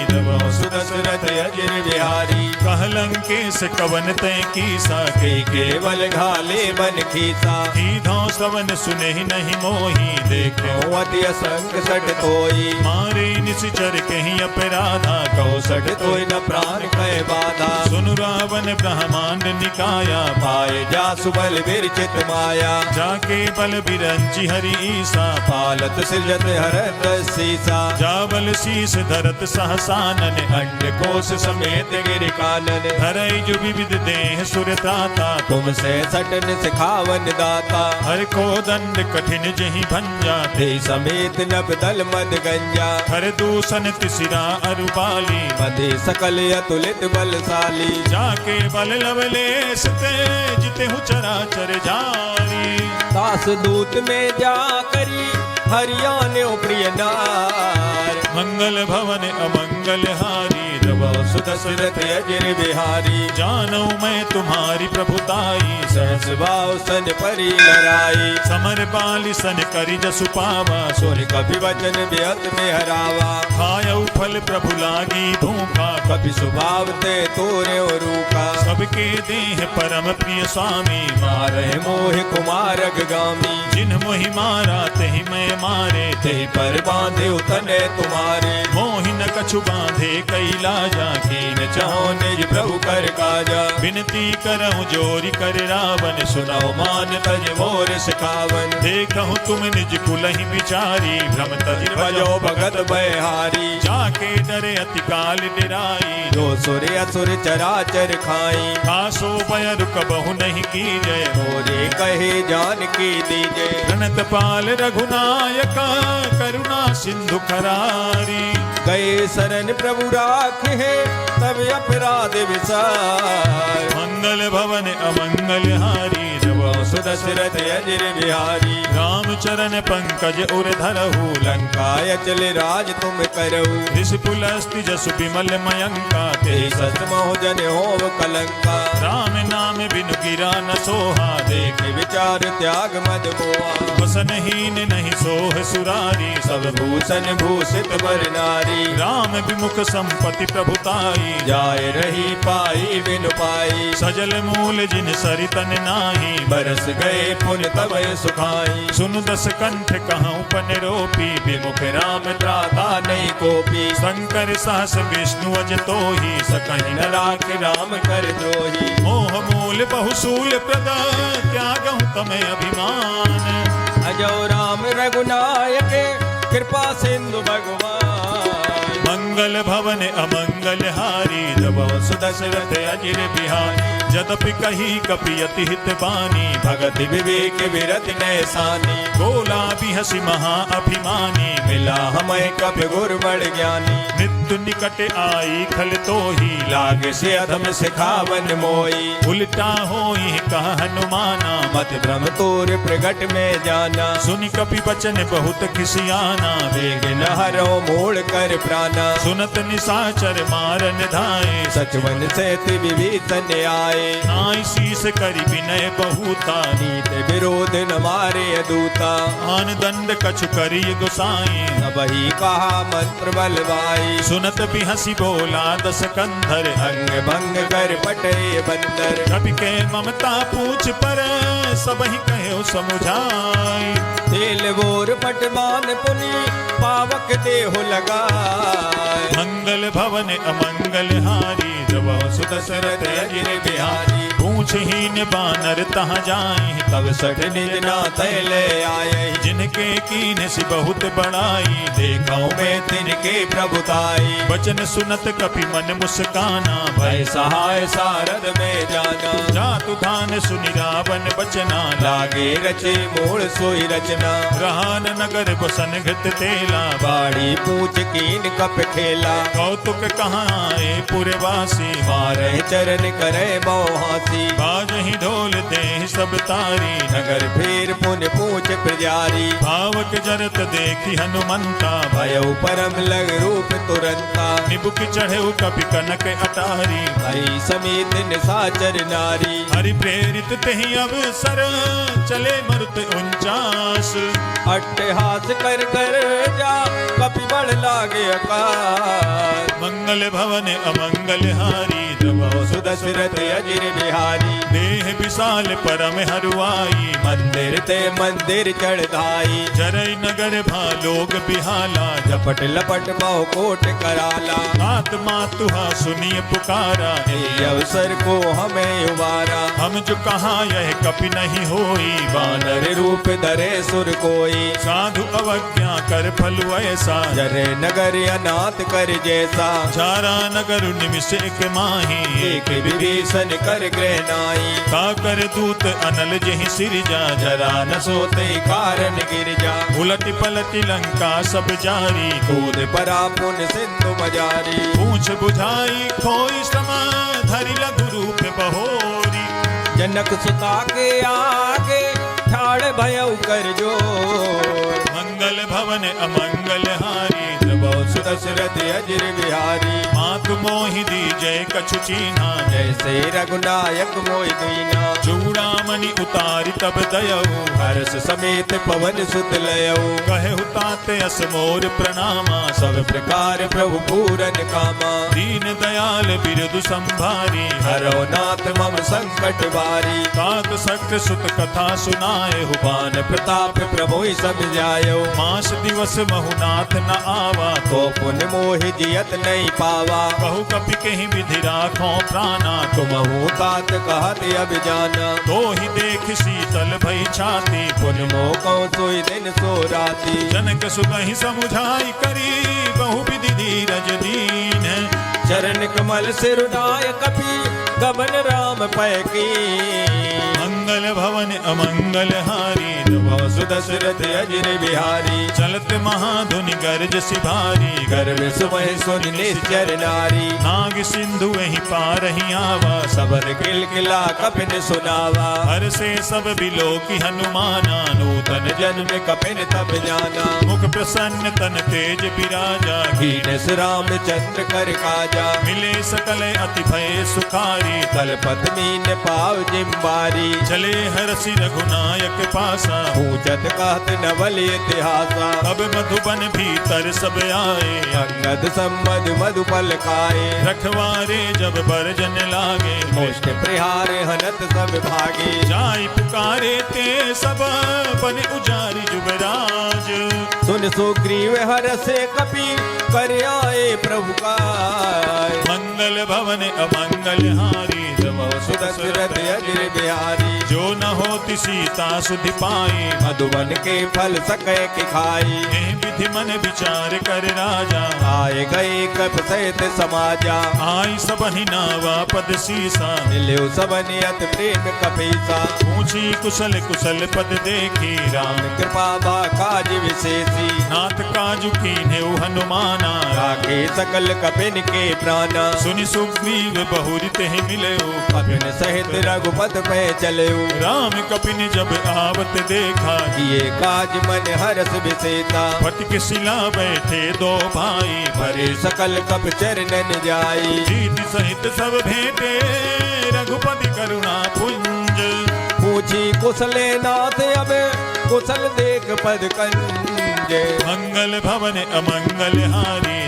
S2: सुदशरथ अजिर बिहारी।
S1: कहलंकेश कवन तय कीसा
S2: के केवल घाले बन खीसा।
S1: कीधौ सवन सुने नहीं मोही देखे
S2: अति असंग सट तोई।
S1: मारे निश्चर कहीं अपराधा
S2: कौसठ तोय न प्राण कह बाधा।
S1: सुनु रावण ब्रह्मांड निकाया
S2: पाए जा सुबल विरचित माया।
S1: जाके बल बिरंची हरि ईसा
S2: पालत सृजत हरत सीसा।
S1: जावल शीस धरत सहसानन
S2: अंड कोश समेत गिर कानन।
S1: धरई जो विविध देह सुरताता
S2: तुमसे सटन सिखावन दाता।
S1: हर को दंड कठिन जही भंजा
S2: ते समेत नभ दल मद गंजा।
S1: हर दूषण तिसिरा अरुबाली
S2: मधे सकल अतुलित बलशाली।
S1: जाके बल लवलेश ते जिते चराचर जारी।
S2: दास दूत में जा करी हरियाणे प्रिय नार।
S1: मंगल भवन अमंगल हारी
S2: सुदशरथ अजिर बिहारी।
S1: जानू मैं तुम्हारी प्रभुताई
S2: सहस भाव सन परी लड़ाई।
S1: समर बाली सन करी जसु पावा
S2: सुन कभी वचन बेअत में हरावा।
S1: खायऊ फल प्रभु लागी भूखा
S2: कभी स्वभाव ते तोरे रूखा।
S1: सबके देह परम प्रिय स्वामी
S2: मारे मोह कुमार गामी।
S1: जिन मोहि मारा तेहि मैं मारे
S2: तेहि पर बांधे उतने तुम्हारे।
S1: मोहि न कछु बांधे कैलाजा
S2: कीन चाहो निज प्रभु कर काजा।
S1: विनती करहु जोरी कर रावण
S2: सुनाओ मान तज मोर सिखावन।
S1: देखहु तुम निज कुलहि बिचारी भ्रम तज
S2: भजो भगत बहारी।
S1: जाके डरे अति काल डिराई
S2: जो सुर असुर चराचर खाई।
S1: खासो भय रुक बहु नहीं की जय
S2: मोरे कहे जान की दीजे।
S1: प्रणत पाल रघुनायक करुणा सिंधु खरारी।
S2: गए शरण प्रभु राख है तब अपराध विसार।
S1: मंगल भवन अमंगल हारी
S2: सुदशरथ अजिर बिहारी।
S1: राम चरण पंकज उर धरहु
S2: लंकाय चले राज तुम करहु।
S1: ऋषिपुलस्ति जसु विमल मयंका
S2: ते सत मोह जन होव कलंका।
S1: राम नाम बिनु गिरा न सोहा
S2: देख विचार त्याग मद मोहा।
S1: वसनहीन नहीं सोह सुरारी
S2: सब भूषण भूषित बर नारी।
S1: राम विमुख संपत्ति प्रभुताई
S2: जाय रही पाई बिनु पाई।
S1: सजल मूल जिन सरितन नाही
S2: बरस गए पुन तब सुखाई।
S1: सुनु दस कंठ कहूँ पन रोपी
S2: विमुख राम त्राता नहीं कोपी।
S1: शंकर सहस विष्णु अज तो ही
S2: सकहि न राख राम कर द्रोही।
S1: मोह मूल बहुसूल प्रद त्यागहु तमें अभिमान।
S2: अजो राम रघुनायक कृपा सिंधु भगवान।
S1: मंगल भवन अमंगल हारी सुदशरथ अजिर बिहारी। जदपि कही कपि अति हित बानी
S2: भगत विवेक विरत नैसानी।
S1: बोला बिहसी महा अभिमानी
S2: मिला हमें कप गुर बड़ ज्ञानी।
S1: मृत्यु निकट आई खल तो ही
S2: लाग से अधम सिखावन मोई।
S1: उल्टा होई कह हनुमाना
S2: मत भ्रम तोर प्रगट में जाना।
S1: सुनि कपि बचन बहुत खिसियाना
S2: वेग न हरो मोड़ कर प्राणा।
S1: सुनत निशाचर मारन धाये
S2: सचवन से विभीषण आए।
S1: नाई शीस करि विनय बहुता
S2: नीत विरोध न मारे दूता।
S1: आन दंड कछु करि गोसाई
S2: वही कहा मंत्र बलवाई।
S1: सुनत बिहसी बोला दस कंधर
S2: अंग भंग कर पटे बंदर।
S1: कपि के ममता पूछ पर सबहि कहो समुझाई।
S2: ते बेल बोर पटवान पुनि पावक देहो लगाए।
S1: मंगल भवन अमंगल हारी जब सुदशरथ अजिर बिहारी। पूछहीन बानर तहाँ जाई
S2: तब सठ निज नाथ ले आए।
S1: जिनके कीन सी बहुत बड़ाई
S2: देखो में तिनके प्रभुताई।
S1: वचन सुनत कपि मन मुस्काना
S2: भय सहाय सारद में जाना।
S1: जातु धान सुनि रावण बचना
S2: लागे रचे मूल सोई रचना।
S1: रहान नगर बसन घृत तेला
S2: बाड़ी पूछ कीन कप खेला।
S1: कौतुक कहाँ आए पुरवासी
S2: मारे चरण करे मोहासी।
S1: बाजहि ढोल दे सब तारी
S2: नगर फेर पुन पूछ प्रजारी।
S1: भावक जरत देखी हनुमंता
S2: भयउ परम लग रूप तुरंता।
S1: निबुक चढ़े कपि कनक अटारी
S2: हरि समेत निशाचर नारी।
S1: हरि प्रेरित तेहि अवसर चले मरुत 49।
S2: अट्टहास कर कर जा कपि बड़ लागे अकाल।
S1: मंगल भवन अमंगल हारी जब
S2: सुदशरथ अजिर बिहारी।
S1: देह विशाल परम हरुआई
S2: मंदिर ते मंदिर चढ़ाई।
S1: जरई नगर भालोग बिहाला
S2: झपट लपट बहु कोट कराला।
S1: आत्मा तुहा सुनिए पुकारा
S2: ये अवसर को हमें उबारा।
S1: हम जो कहा यह कपि नहीं होई
S2: वानर रूप धरे सुर कोई।
S1: साधु अवज्ञा कर फलु ऐसा
S2: जरे नगर अनाथ कर जैसा।
S1: चारा नगर निमिष एक माही
S2: एक विभीषण कर ग्रह नाई।
S1: का कर दूत अनल जहि सिरजा
S2: जरा न सोते कारण गिर जा।
S1: उलट पलट लंका सब जारी
S2: कूद परा पुन सिंधु मजारी।
S1: पूछ बुझाई खोई समा धरि लघु रूप बहोरी।
S2: जनक सुता के आगे ठाड़ भयउ कर जोर।
S1: मंगल भवन अमंगल हारी
S2: सुदशरथ अजिर बिहारी।
S1: मातु मोहि दी जय कछु चीन्हा
S2: जैसे रघुनायक मोहि दीना।
S1: चूड़ामणि उतारि तब दयऊ
S2: हर्ष समेत पवन सुत लयऊ।
S1: कहे हुताते अस मोर प्रणामा
S2: सब प्रकार प्रभु पूरन कामा।
S1: दीन दयाल बिरदु संभारी
S2: हरो नाथ मम संकट बारी।
S1: तात सक्त सुत कथा सुनाए
S2: बान प्रताप प्रभु सब जायो।
S1: मास दिवस महुनाथ न आवा
S2: तो पुन मोहि जियत नहीं पावा।
S1: बहु कपि कहीं विधि राखो प्राणा
S2: तुमहु तात कहत अब जाना।
S1: तो ही देख शीतल भई छाती
S2: पुन मोह कौ सोई दिन सो राती।
S1: जनक सुतहि समुझाई करी बहु विधि धीरज दीन।
S2: चरण कमल सिर उठाय कपि गमन राम पैकी।
S1: मंगल भवन अमंगल हारी
S2: सुदशरथ अजिर बिहारी।
S1: चलत महाधुनि गर्ज सिभारी
S2: गर्भ सुमह सुन निश्चर नारी।
S1: नाग सिंधु वही पार ही आवा
S2: सबन किलकिला कपिन सुनावा।
S1: हर से सब बिलो की हनुमाना
S2: नूतन जन्म कपिन तब जाना।
S1: मुख प्रसन्न तन तेज विराजा
S2: कीनस रामचंद्र कर काजा।
S1: मिले सकल अति भय सुखारी
S2: तलपत मीन पाव जिम्बारी।
S1: चले हरसि रघुनायक पासा
S2: पूछत कहत नवल इतिहासा।
S1: अब मधुबन भीतर सब आए
S2: अंगद संबद मधुपल खाए।
S1: रखवारे जब बरजन लागे
S2: मुष्ट प्रहार हनत सब भागे।
S1: जाई पुकारे ते सब बन उजारी जुबराज।
S2: सुन सुग्रीव हरसे कपि कर आए प्रभु का।
S1: मंगल भवन अमंगल हारी
S2: सुदशरथ अजिर बिहारी।
S1: जो न होती सीता सुधि पाई
S2: मधुबन के फल सके कि खाई।
S1: एह विधि मन विचार कर राजा
S2: आए गए कप सहित समाजा।
S1: आई सबहि नावा पद सीसा
S2: मिल्यो सबनि अति प्रेम कपीसा।
S1: पूछी कुशल कुशल पद देखी
S2: राम कृपा बा काज विशेषी।
S1: नाथ काजु कीन्हेउ हनुमाना
S2: राखे सकल कपिन के प्राणा।
S1: सुनि सुग्रीव बहुरि तेहि मिलयो
S2: कपिन सहित रघुपत पे चलयो।
S1: राम कपिन जब आवत देखा
S2: किए काज मन हरस विशेषा।
S1: फटक शिला बैठे दो भाई
S2: भरे सकल कप चरणन जाई।
S1: जीत सहित सब भेंटे रघुपति करुणा पुंज।
S2: पूछी कुशले नाथ अब कुशल देख पद कंज।
S1: मंगल भवन अमंगल हारी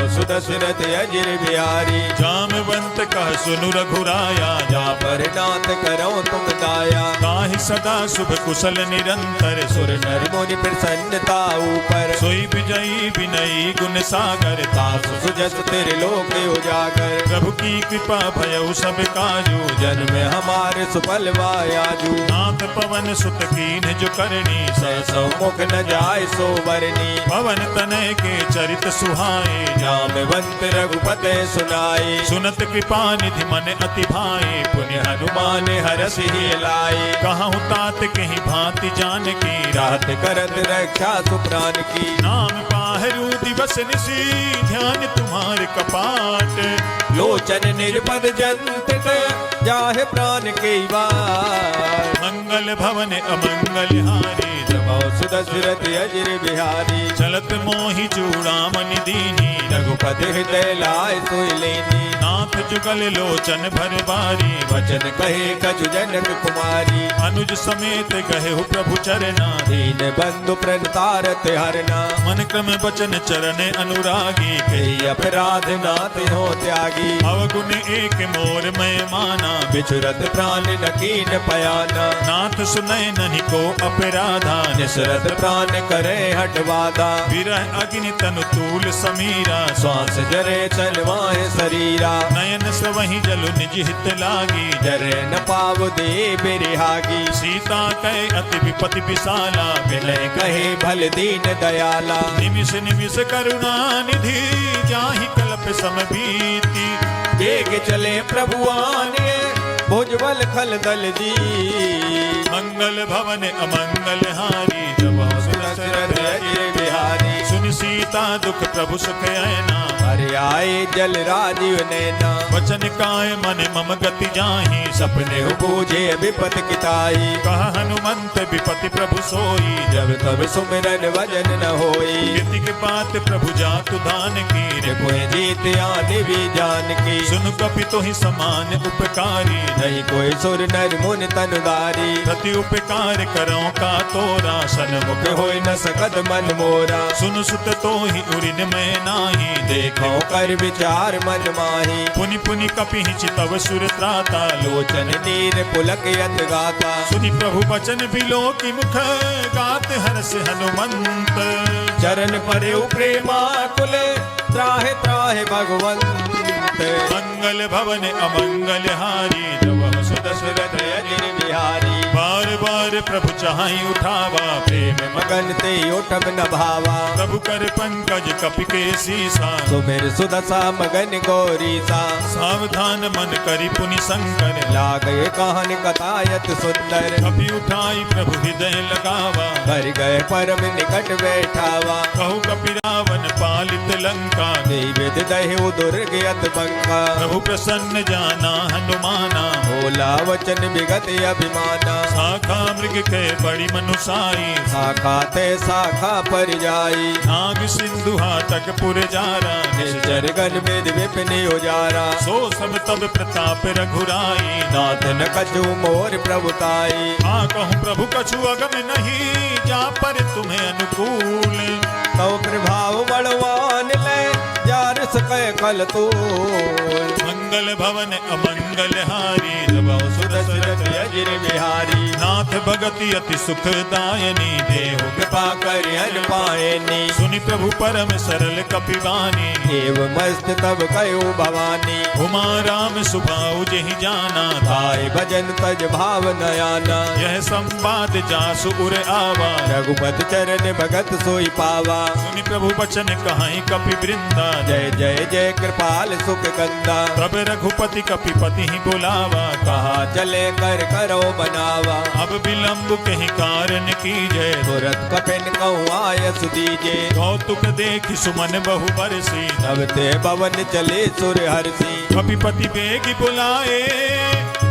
S2: सुदशरथ अजिर बिहारी।
S1: जामवंत कह सुनु रघुराया
S2: जा पर नाथ करो तुम दाया।
S1: ताहि सदा शुभ कुशल निरंतर
S2: सुर नर मुनि प्रसन्नता ऊपर,
S1: सोई विजयी विनयी गुण सागर
S2: तासु सुजस तेरे लोक उजागर।
S1: प्रभु की कृपा भयउ सब काजू
S2: जन्म हमारे सुफल वायाजू।
S1: नाथ पवन सुत कीन जो करनी
S2: सौ मुख न जाय सो बरनी,
S1: पवन तनय के चरित सुहाए
S2: जामवंत रघुपते सुनाए।
S1: सुनत कृपा निधि मन अति भाए पुण्य
S2: हनुमान हरस ही लाए,
S1: कहूँ तात कहीं भांति जान की
S2: रात करत रक्षा सुप्राण की।
S1: नाम पाहरू दिवस निशी ध्यान तुम्हारे कपाट
S2: लोचन निर्पद जंत जाहे प्राण के वार।
S1: मंगल भवन अमंगल हारी
S2: सुदशरथ अजिर बिहारी,
S1: चलत मोहि चूड़ामणि दीनी
S2: रघुपति हृदय लाय सोई लेनी।
S1: नाथ जुगल लोचन भर बारी
S2: वचन कहे कछु जनक कुमारी,
S1: अनुज समेत गहे हो प्रभु चरना
S2: दीन बंधु प्रणतारत हरना।
S1: मन क्रम बचन चरण अनुरागी
S2: कही अपराध नाथ हो त्यागी,
S1: अवगुण एक मोर मैं माना
S2: बिछुरत प्राण नकीन पयाना।
S1: नाथ सुनय नहीं को अपराधा
S2: निसरत प्राण करे हटवादा,
S1: विरह अग्नि तनु तूल समीरा
S2: श्वास जरे चलवाए शरीरा।
S1: नयन सवहि जलु निज हित लागी
S2: जरे न पाव दे बिरहागी,
S1: सीता कहे अति विपति विशाला
S2: विनय कहे भल दीन दयाला।
S1: निमिष निमिष करुणा निधि जाहि कल्प समबीति
S2: बेग चले प्रभुआने भुजबल खल दल जी।
S1: मंगल भवन अमंगल हारी जब
S2: दशरथ अजिर बिहारी,
S1: सुन सीता दुख प्रभु सुख ऐना
S2: हरि आए जल राजीव नैना।
S1: वचन काय मन मम गति जाहि
S2: सपने बूझे विपत किताई,
S1: कह हनुमंत विपति प्रभु सोई
S2: जब तब सुमिरन वजन न होई।
S1: कीर्ति के बात प्रभु जातु दान की
S2: कोई जीत आने भी जान की,
S1: सुन कपि तो ही समान उपकारी
S2: नहीं कोई सुर नर मुनि तनुदारी।
S1: प्रति उपकार करो का तोरा सन्मुख
S2: होई न सकत मन मोरा,
S1: सुन सुत तो ही उरिन में नाही
S2: देखो कर विचार मन माही।
S1: पुनि पुनि कपि चितव सुर त्राता
S2: लोचन नीर पुलक यत गाता,
S1: सुनि प्रभु बचन बिलो की मुख गात हर्ष हनुमंत।
S2: चरण परे प्रेमा कुले त्राहे त्राहे भगवंत।
S1: मंगल भवन अमंगल हारी जब
S2: दशरथ अजिर बिहारी,
S1: बार बार प्रभु चाहि उठावा
S2: प्रेम मगन ते उठब न भावा।
S1: प्रभु कर पंकज कपि के सीसा
S2: सुमिर सुदशा मगन गौरीसा।
S1: सावधान मन करि पुनि शंकर
S2: लागे कहन कथायत सुंदर,
S1: कपि उठाई प्रभु हृदय लगावा।
S2: कर गए परम निकट बैठावा,
S1: कहु कपि रावण पालित लंका
S2: विद दहु दुर्ग यत बंका।
S1: प्रभु प्रसन्न जाना हनुमाना
S2: भोला वचन विगत अभिमाना।
S1: शाखा मृग के बड़ी मनुसाई
S2: शाखा ते शाखा पर जाई,
S1: नाग सिंधु हाटक पुर जारा
S2: निश्चर गन वेद विपिन उजारा।
S1: सो सब तब प्रताप रघुराई
S2: नाथ न कछु मोर प्रभुताई।
S1: हाँ कहूँ प्रभु कछु अगम नहीं जा पर तुम्हें अनुकूल
S2: तो प्रभाव बलवान ले जार सके कल तूल।
S1: मंगल भवन अमंगल हारी जब
S2: दशरथ अजिर बिहारी,
S1: नाथ भगति अति सुखदायनी देहु
S2: कृपा कर हर पायनी।
S1: सुनि प्रभु परम सरल कपिवानी
S2: देव मस्त तब कयो भवानी।
S1: उमा राम सुभाऊ जहि जाना
S2: धाय भजन तज भाव नयाना।
S1: यह संवाद जासु उर आवा
S2: रघुपत चरण भगत सोई पावा।
S1: सुनि प्रभु बचन कहाई कपि वृंदा
S2: जय जय जय कृपाल सुख कंदा।
S1: तब रघुपति कपिपति ही बुलावा
S2: कहा चले कर करो बनावा।
S1: अब विलंब कहीं कारण कीजय
S2: तुरत कपिन कहूँ आयस दीजे।
S1: कौतुक देख सुमन बहु बरसी
S2: तब ते भवन चले सुर हरसी।
S1: कपिपति बेग बुलाए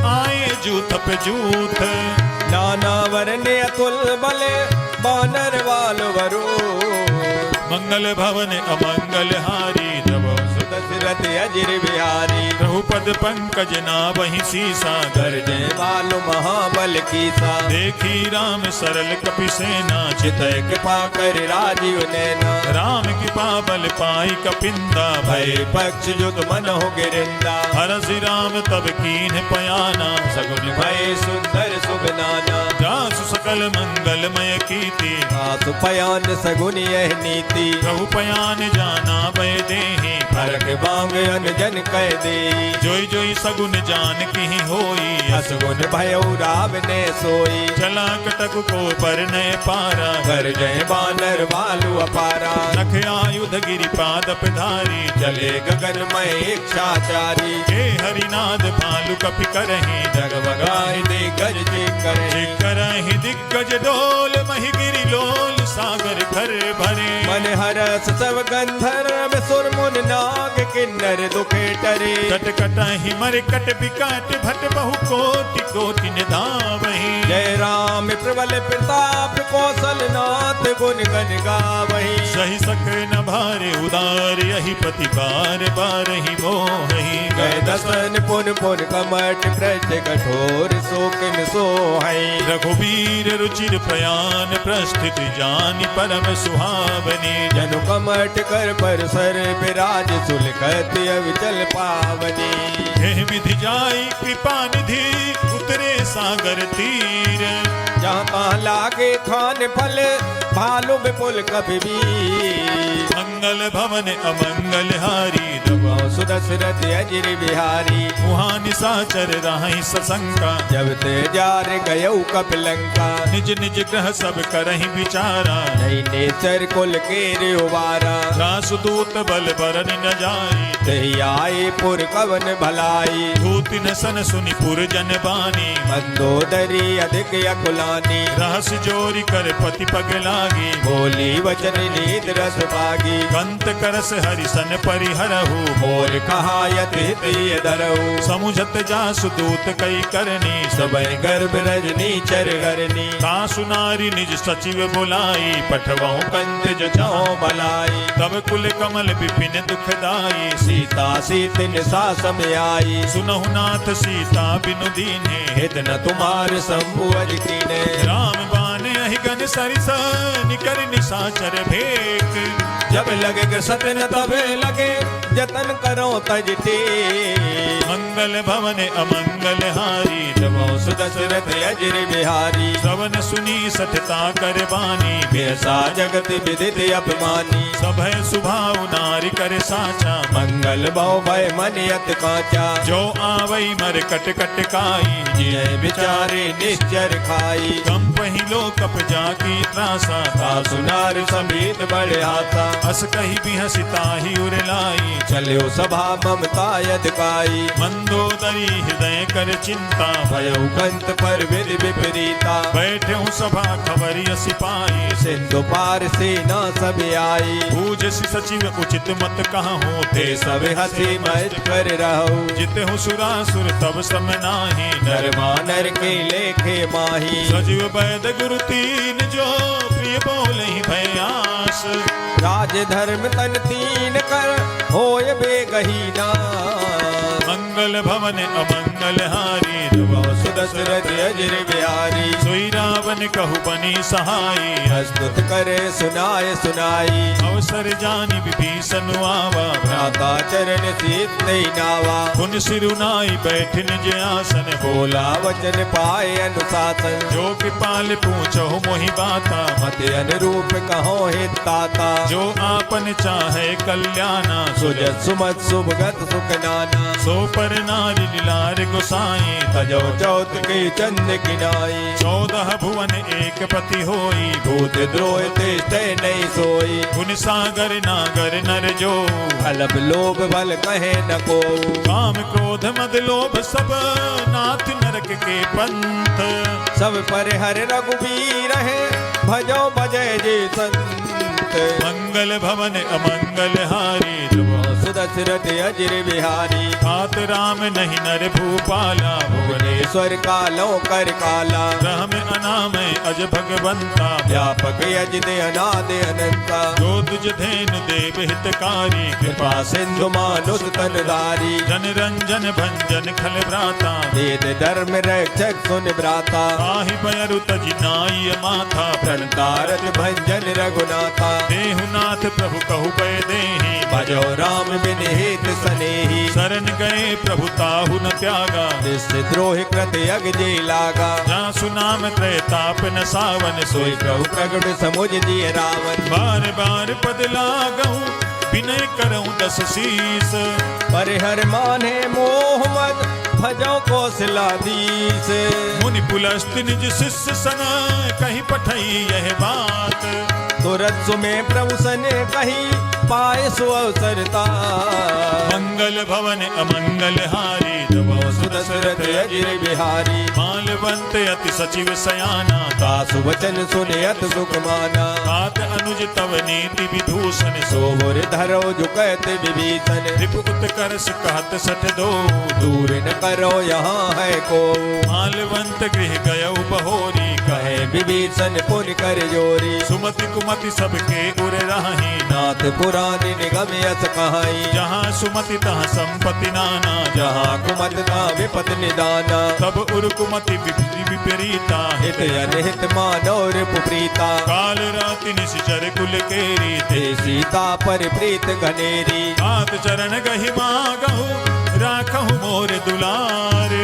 S1: आए जूथ पे जूथ
S2: नाना वरने अतुल बले बानर वाल वरो।
S1: मंगल भवन अमंगल हारी जब
S2: दशरथ अजिर बिहारी।
S1: प्रभुपद पंकज ना वही सीसा
S2: गर्जे वालो महाबल कीसा।
S1: देखी राम सरल कपि सेना
S2: चितय कृपा कर राजीव नैना।
S1: राम कृपा बल पाई कपिंदा
S2: भय पक्ष युग मन हो गिरिंदा।
S1: हरसि राम तब कीन पयाना
S2: सगुन भय सुंदर शुभ नाना
S1: जासु सकल मंगलमय कीर्ति
S2: आसु पयान सगुन यह नीति
S1: प्रभु पयान जाना भय देहि
S2: फरक बांग अनजन कह दे
S1: जोई जोई सगुन जान की होई
S2: असगुन भय राव ने सोई
S1: चला कटक को पर नय पारा
S2: कर जय बानर भालू अपारा
S1: नख आयुध गिरि पादप धारी
S2: चले गगन में इच्छाचारी
S1: हे हरिनाद भालु कपि करहि
S2: जगमगाए दे गज जे करे
S1: करहि दिग्गज डोल महि गिरि लोल सागर घर भरे
S2: मन हरस सब गंधर्व सुर मुन नाग किन्नर दुखे टरे
S1: कट कटहि मर कट बिकट भट बहु कोटि कोटि निधावहि
S2: जय राम प्रबल प्रताप कौशल नाथ गुण गण गावहि
S1: सही सक न भारे उदार यही पति बार बार ही मोहि
S2: गए दसन पुन पुन कमट प्रज कठोर शोकन सोहै
S1: रघुवीर रुचिर प्रयाण प्रस्थित जानि परम सुहावनी
S2: जनु कमट कर पर सर विराज सुलखत अविचल पावनी
S1: हे विधि जाई कृपा निधि उतरे सागर तीर
S2: जहाँ तहाँ लागे खान फल भालू विपुल कभी भी
S1: मंगल भवन अमंगल हारी
S2: सुदशरथ अजिर बिहारी
S1: मुहा निशाचर राहि सशंका
S2: जब ते जार गयऊ कपिलंका
S1: निज निज ग्रह सब करहि विचारा
S2: नहीं नेचर कुल के उबारा
S1: रासुदूत बल बरन न जाई
S2: तही आए पुर कवन भलाई
S1: धूति न सन सुनि पुर जन बानी
S2: मंदोदरी अधिक अकुलानी
S1: रहस जोरी कर पति पग लागी
S2: बोली वचन नीत रस पागी
S1: कंत करस हरिसन परिहरहु
S2: मोर कहा यति दरऊ
S1: समुझत जासु दूत कई करनी
S2: सबय गर्भ रजनी चर गरनी
S1: तासु नारी निज सचिव बुलाई पठवाऊं
S2: कंत जचाओ बलाई
S1: तब कुल कमल विपिन दुखदाई
S2: सीता सीतिन सासम आई
S1: सुनहु नाथ सीता बिनु दीन्हे
S2: हित न तुम्हार संभुअज कीने
S1: राम बाने अहिगन सरिस निकर निशाचर भेक
S2: जब लगे सतन तबे लगे जतन करो तजते
S1: मंगल भवन अमंगल हारी
S2: जबो सुदशरथ अजिर बिहारी
S1: सवन सुनी सठता कर बानी
S2: बेसा जगत विदित अपमानी
S1: सभय सुभाव नारी कर साचा
S2: मंगल बहु भय मन यत काचा
S1: जो आवई मर कट कट काई
S2: जय बिचारे निश्चर खाई
S1: कम पहिलो कप जाकी त्रासा
S2: सुनार समीत बड़े हाथा
S1: अस कही भी हसिताही उरलाई
S2: चलो सभा ममता यदकाई
S1: मंदोदरी हृदय कर चिंता
S2: भयउ कंत पर विधि विपरीता
S1: बैठे हूँ सभा खबरिय सिपाही
S2: सिंधु पार सेना सब आई
S1: पूज सचिव उचित मत कहाँ होते
S2: ते सब हंसी मत कर रहो
S1: जिते हूँ सुरासुर तब सम नाही
S2: नर मानर के लेखे माही
S1: सजीव वैद गुरु तीन जो प्रिय बोले भयास
S2: राज धर्म तन तीन कर होय बेगहीना
S1: मंगल भवन अमंगल हारी
S2: सुदशरथ अजिर बिहारी
S1: सोई रावण कहु बनी सहाई
S2: हस्तुत करे सुनाए सुनाई
S1: अवसर जानि विभीषण आवा
S2: भ्राता चरण सीत नहीं नावा
S1: पुन सिरुनाई बैठ निज आसन
S2: बोला वचन पाए अनुशासन
S1: जो कृपाल पूछो मोहि बाता
S2: मत अनुरूप कहो हित ताता
S1: जो आपन चाहे कल्याणा
S2: सुजत सुमत सुभगत सुख नाना
S1: सो पर नारी लीलार गोसाई
S2: तजो चौथ के चंद किनाई
S1: 14 भुवन एक पति होई
S2: भूत द्रोह ते नहीं सोई
S1: गुण सागर नागर नर जो
S2: अलप लोभ बल कहे न को
S1: काम क्रोध मद लोभ सब नाथ नरक के पंथ
S2: सब पर हर रघुबीर है भजो भजय जे संत
S1: मंगल भवन अमंगल हारी
S2: सुदशरथ अजिर बिहारी
S1: तात राम नहीं नर भूपाला
S2: भुवनेश्वर कालो कर काला
S1: राम अनामय अज भगवंता
S2: व्यापक यज दे अनाद अनंता
S1: जो तुझ धेनु देव हितकारी
S2: कृपा सिंधु मानुष तनधारी
S1: जन रंजन भंजन खल भ्राता
S2: वेद धर्म रक्षक सुन भ्राता
S1: आहि बयरु तज नाई माथा
S2: प्रणतारत भंजन रघुनाथा
S1: देहुनाथ प्रभु कहु पै देहि
S2: भजो राम बिन हित सनेही
S1: शरण गए प्रभु ताहु न त्यागा
S2: निश्चित द्रोह कृत सुरत यग जे लागा।
S1: जहाँ सुनाम त्रैताप न सावन
S2: सोई
S1: सोई
S2: प्रभु प्रगट समुझ दिए रावण।
S1: बार बार पद लागहूँ विनय करऊँ दस शीस।
S2: परिहर माने मोह मद भजो कौशलाधीश।
S1: मुनि पुलस्त निज शिष्य सन कहीं पठई यह बात।
S2: तुरत सुमे प्रभु सने कही पाए सो अवसरता।
S1: मंगल भवन अमंगल हारी दबो
S2: सुदशरथ अजिर बिहारी।
S1: मालवंत अति सचिव सयाना
S2: दासु वचन सुने अत सुख माना।
S1: तात अनुज तव नीति विभूषण सो
S2: सोमुर धरो झुकत विभीषण।
S1: रिपु उत्कर्ष कहत सठ दो
S2: दूर न करो यहाँ है को।
S1: मालवंत गृह गयउ बहोरी
S2: कहे विभीषण पुन कर जोरी।
S1: सुमति कुमति सबके उर राही
S2: नाथ पुराण निगम यस कहाई।
S1: जहाँ सुमति तहाँ संपत्ति नाना
S2: जहाँ कुमत ना विपत निदाना।
S1: तब उर कुमति विपरीता
S2: हित अनहित मानव रिपुप्रीता।
S1: काल राति निश्चर कुल केरी
S2: ते सीता पर प्रीत घनेरी।
S1: हाथ चरण गहि मागहु राखहु मोर दुलार।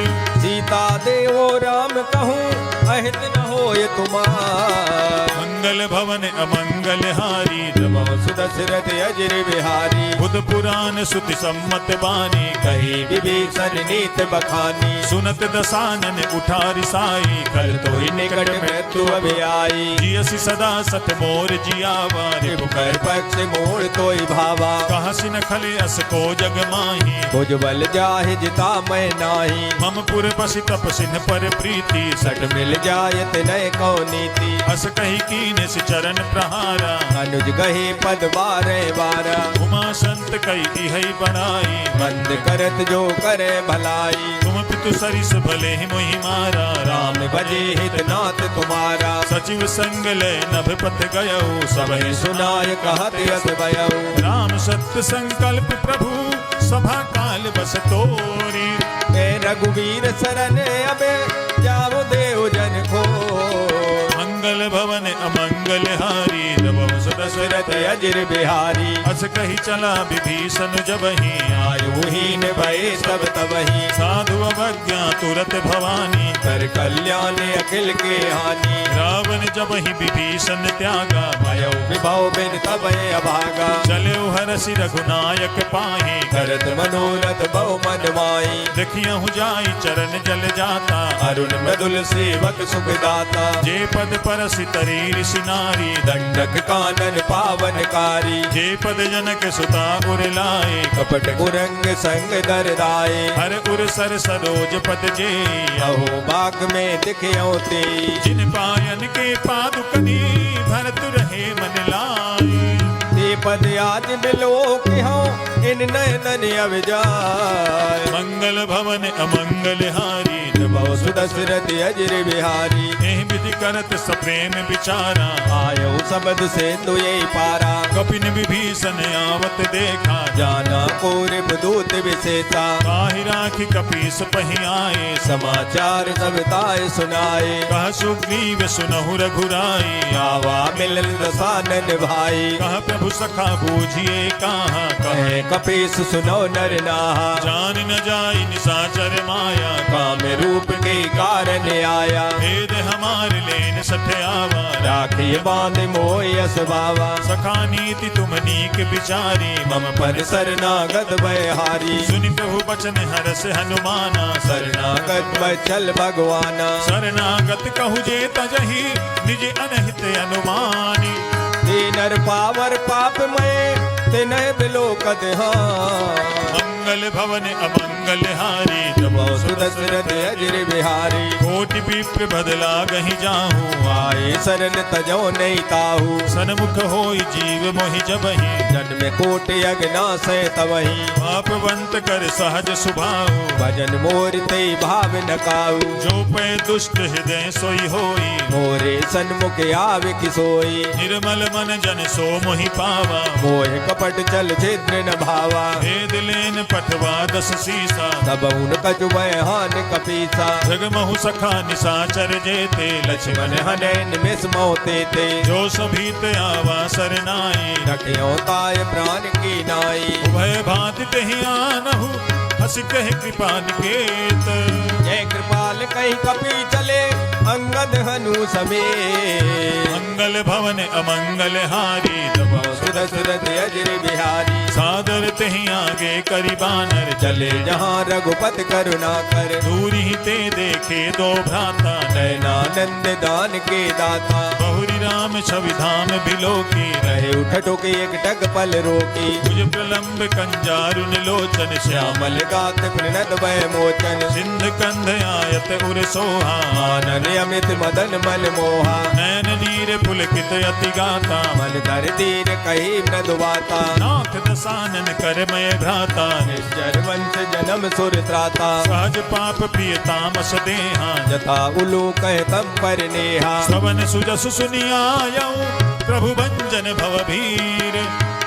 S2: सीता देवो राम कहूँ अहित न होय तुमार।
S1: मंगल भवन अमंगल हारी
S2: नमो सुदशरथ अजिर बिहारी।
S1: बुध पुराण सुति सम्मत बानी
S2: कही विभीषण नीत बखानी।
S1: सुनत दसानन उठारी साई
S2: कल तो ही निकट मृत्यु अभी आई।
S1: जियसि सदा सत मोर जियावा रिपु
S2: कर पक्ष मोड़ तोय भावा।
S1: कहाँ सिन खले अस को जग माही
S2: भुज बल जाहि जिता मैं नाही।
S1: मम पुर बसि तप सिन पर प्रीति
S2: सट मिल जायत नय को नीति।
S1: अस कही कीन से चरण प्रहारा
S2: अनुज गहे पद बारे बारा।
S1: उमा संत कई है बनाई
S2: बंद करत जो करे भलाई।
S1: तुम पितु सरिस भले ही मोहि मारा
S2: राम भजे हित नाथ तुम्हारा।
S1: सचिव संग ले नभ पथ गयऊ सब
S2: सबहि सुनाय कहत यस भयऊ।
S1: राम सत्य संकल्प प्रभु सभा काल बस तोरी
S2: ए रघुवीर शरण अबे जाओ देव जन को।
S1: मंगल भवन अमंगल हारी नभो
S2: दशरथ अजिर बिहारी।
S1: अस कही चला विभीषण जबहि
S2: आयु हीन भये सब तबहि।
S1: साधु अवज्ञा तुरत भवानी
S2: कर कल्याण अखिल के हानि।
S1: रावण जबहि विभीषण त्यागा
S2: भयो विभव बिन तबे अभागा।
S1: चले हरसि रघुनायक पाहि
S2: करत मनोरथ बहु मन माई।
S1: देखियहु जाई चरण जल जाता
S2: अरुण मृदुल सेवक सुखदाता।
S1: जे पद परसि तरी ऋषि नारी
S2: दंडक कानन पावनकारी।
S1: जे पद जनक सुता उर लाए
S2: कपट कुरंग संग दरदाए।
S1: हर उर सर सरोज पद जे
S2: अहो बाग में दिखयो ते।
S1: जिन पायन के पादुकनी भरत रहे मन लाए
S2: ते पद आज मिलो कि हो इन नयन अविजाय।
S1: मंगल भवन अमंगल हारी
S2: नमो सुदशरथ अजिर बिहारी।
S1: एहि विधि करत सप्रेम विचारा
S2: आयो सबद से तुये पारा।
S1: कपिन विभीषण आवत देखा
S2: जाना कोरिब दूत विशेषा।
S1: काहि राखि कपीस पहि आए
S2: समाचार सब ताय सुनाए।
S1: कह सुग्रीव सुनहु रघुराई
S2: आवा मिलल दसानन भाई।
S1: कह प्रभु सखा बूझिए कहाँ
S2: कहे कपीस सुनो नर नाहा।
S1: जान न जाई निशाचर माया
S2: काम रूप के कारण आया।
S1: भेद हमार लेन सठ आवा
S2: राखिए बांध मोयस बावा।
S1: सखा नीति तुम नीक विचारी
S2: मम पर शरणागत भयहारी।
S1: सुनि प्रभु बचन हरस हनुमाना
S2: शरणागत बचल भगवाना।
S1: शरणागत कहु जे तजहि निज अनहित अनुमानी
S2: ते नर पावर पाप मय ते नय बिलोकत हाँ।
S1: मंगल भवन अमंगल हारी
S2: नमो सुदशरथ अजिर बिहारी।
S1: कोटि विप्र बदला गहि जाहू
S2: आए शरण तजो नहीं ताहू।
S1: सन्मुख होई जीव मोहि जबहि
S2: जन्म कोटि अगना से तवही।
S1: पापवंत कर सहज सुभाऊ
S2: भजन मोर ते भाव न काऊ।
S1: जो पै दुष्ट हृदय सोई होई
S2: मोरे सन्मुख आवे किसोई।
S1: निर्मल मन जन सो मोहि पावा
S2: मोह कपट चल छिद्र न भावा।
S1: भेद लेन पठवा दस सीसा
S2: तब उन कछु हान कपीसा।
S1: जगमहु सखा निशाचर जेते
S2: लक्ष्मण हने निमिष मोते ते।
S1: जो सभी ते आवा सरनाई
S2: रखियो ताय प्राण की नाई।
S1: उभय भांति तेहि आनहु हस कह कृपा निकेत
S2: जय कृपाल कहीं कपी चले अंगद हनु समेत
S1: मंगल भवन अमंगल हारी दबा
S2: सुरत अजर बिहारी
S1: सादर तही आगे करी बानर
S2: चले जहाँ रघुपति करुणा कर
S1: दूरी ही ते देखे दो भ्राता
S2: नयनानंद दान के दाता
S1: बहुरी राम छवि धाम बिलो की
S2: रहे उठ टोके एक टक पल रोकी
S1: भुज प्रलंब कंजारुन लोचन श्याम
S2: श्यामल गात प्रणत भय मोचन
S1: सिंध कंध आयत उर सोहा
S2: आनन अमित मदन मन मोहा
S1: नैन नीर पुलकित अति गाता
S2: मन धर दीन कही न दुबाता
S1: नाथ दसानन करमय भ्राता
S2: निश्चर वंश जन्म सुर त्राता
S1: सहज पाप प्रिय तामस देहा
S2: जथा उलू कह तम पर नेहा
S1: श्रवण सुजसु सुनियायऊ प्रभु भंजन भवभीर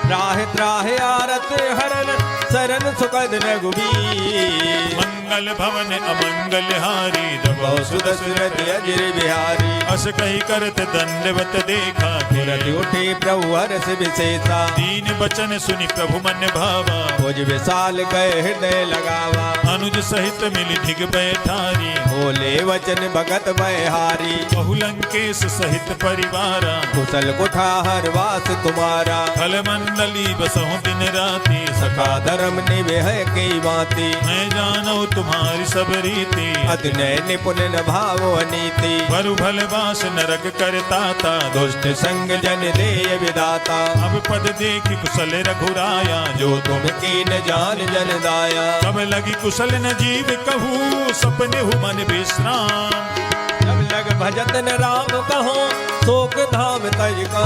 S2: राह त्राह आरत हरन सरन सुखद रघुबीर
S1: मंगल भवन अमंगल हारी दबो
S2: सुदसुरत अजर बिहारी
S1: अस कही करत दंडवत देखा
S2: तुरत उठे प्रभु हरस विशेषा
S1: दीन बचन सुनि प्रभु मन भावा
S2: भुज विशाल गए हृदय लगावा
S1: अनुज सहित मिली ढिग बैठारी
S2: बोले वचन भगत बहारी
S1: बहुलंकेश सहित परिवारा
S2: कुशल कुठार वास तुम्हारा
S1: फल मंडली बसहु दिन राति
S2: सखा धर्म निवेह की बाती
S1: मैं जानू तुम्हारी सब रीति
S2: अति नय निपुण न भाव अनीति
S1: बरु भल बास नरक करताता
S2: दुष्ट संग जन देय विदाता
S1: अब पद देखी कुशल रघुराया
S2: जो तुम कीन जान जन दाया
S1: तब लगी कुशल न जीव कहूँ सपने हु मन विश्राम
S2: जब लग भजत न राम कहो शोक धाम तज का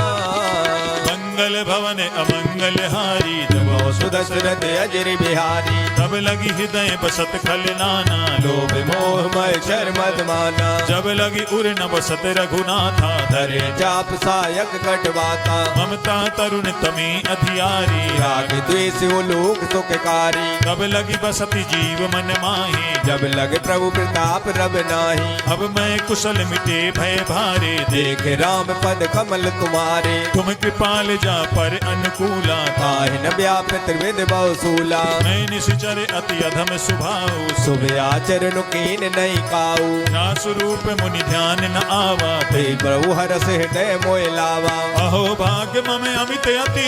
S1: मंगल भवन अमंगल हारी दबो
S2: सुदशरथ अजर बिहारी
S1: तब लगी हृदय बसत खल नाना
S2: लोभ मोह मय शर मद माना
S1: जब लगी उर न बसत रघुनाथा
S2: धरे चाप सायक कटवाता
S1: ममता तरुण तमी अधियारी
S2: राग द्वेष लोक सुखकारी
S1: तब लगी बसती जीव मन माही
S2: जब लग प्रभु प्रताप रब नाही
S1: अब मैं कुशल मिटे भय भारे
S2: देख राम पद कमल तुम्हारे
S1: तुम कृपाल जा पर अनुकूला
S2: ताहि न व्याप त्रिविध बहुसूला
S1: मैं निश्चर अति अधम सुभाऊ
S2: शुभ आचरण कीन नहीं काऊ
S1: ना स्वरूप मुनि ध्यान न आवा
S2: ते प्रभु हरस हृदय मोय लावा
S1: अहो भाग्य मम अमित अति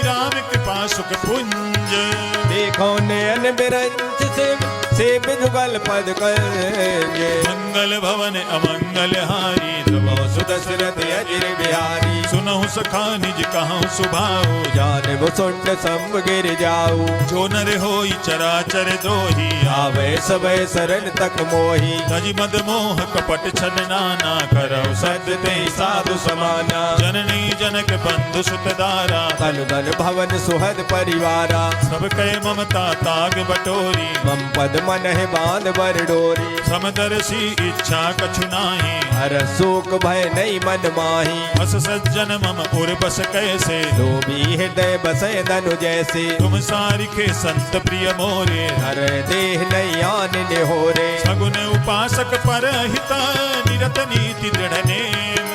S1: राम कृपा सुख पुंज
S2: देखो नयन बिरंच से जुगल पद करेंगे
S1: मंगल भवन अमंगल हारी
S2: बहु सुदशरथ अजर बिहारी
S1: सुनहु सखा निज कहूँ सुभाऊ
S2: जान वो सुंड संग गिर जाऊ
S1: जो नर होई चराचर द्रोही
S2: आवे सबे शरण तक मोही
S1: तज मद मोह कपट छल नाना करौ सत्य ते साधु समाना जननी जनक बंधु सुत दारा
S2: तन धन भवन सुहद परिवारा
S1: सब कह ममता ताग बटोरी
S2: मम पद मन है बांध बर डोरी
S1: समदर्शी इच्छा कछु नाही
S2: हर शोक भय नहीं मन माही
S1: बस सज्जन मम उर बस कैसे
S2: लोभी हृदय बसय धनु जैसे
S1: तुम सारिखे संत प्रिय मोरे
S2: हर देह नहीं आन निहोरे
S1: सगुन उपासक पर हिता निरत नीति दृढ़ नेम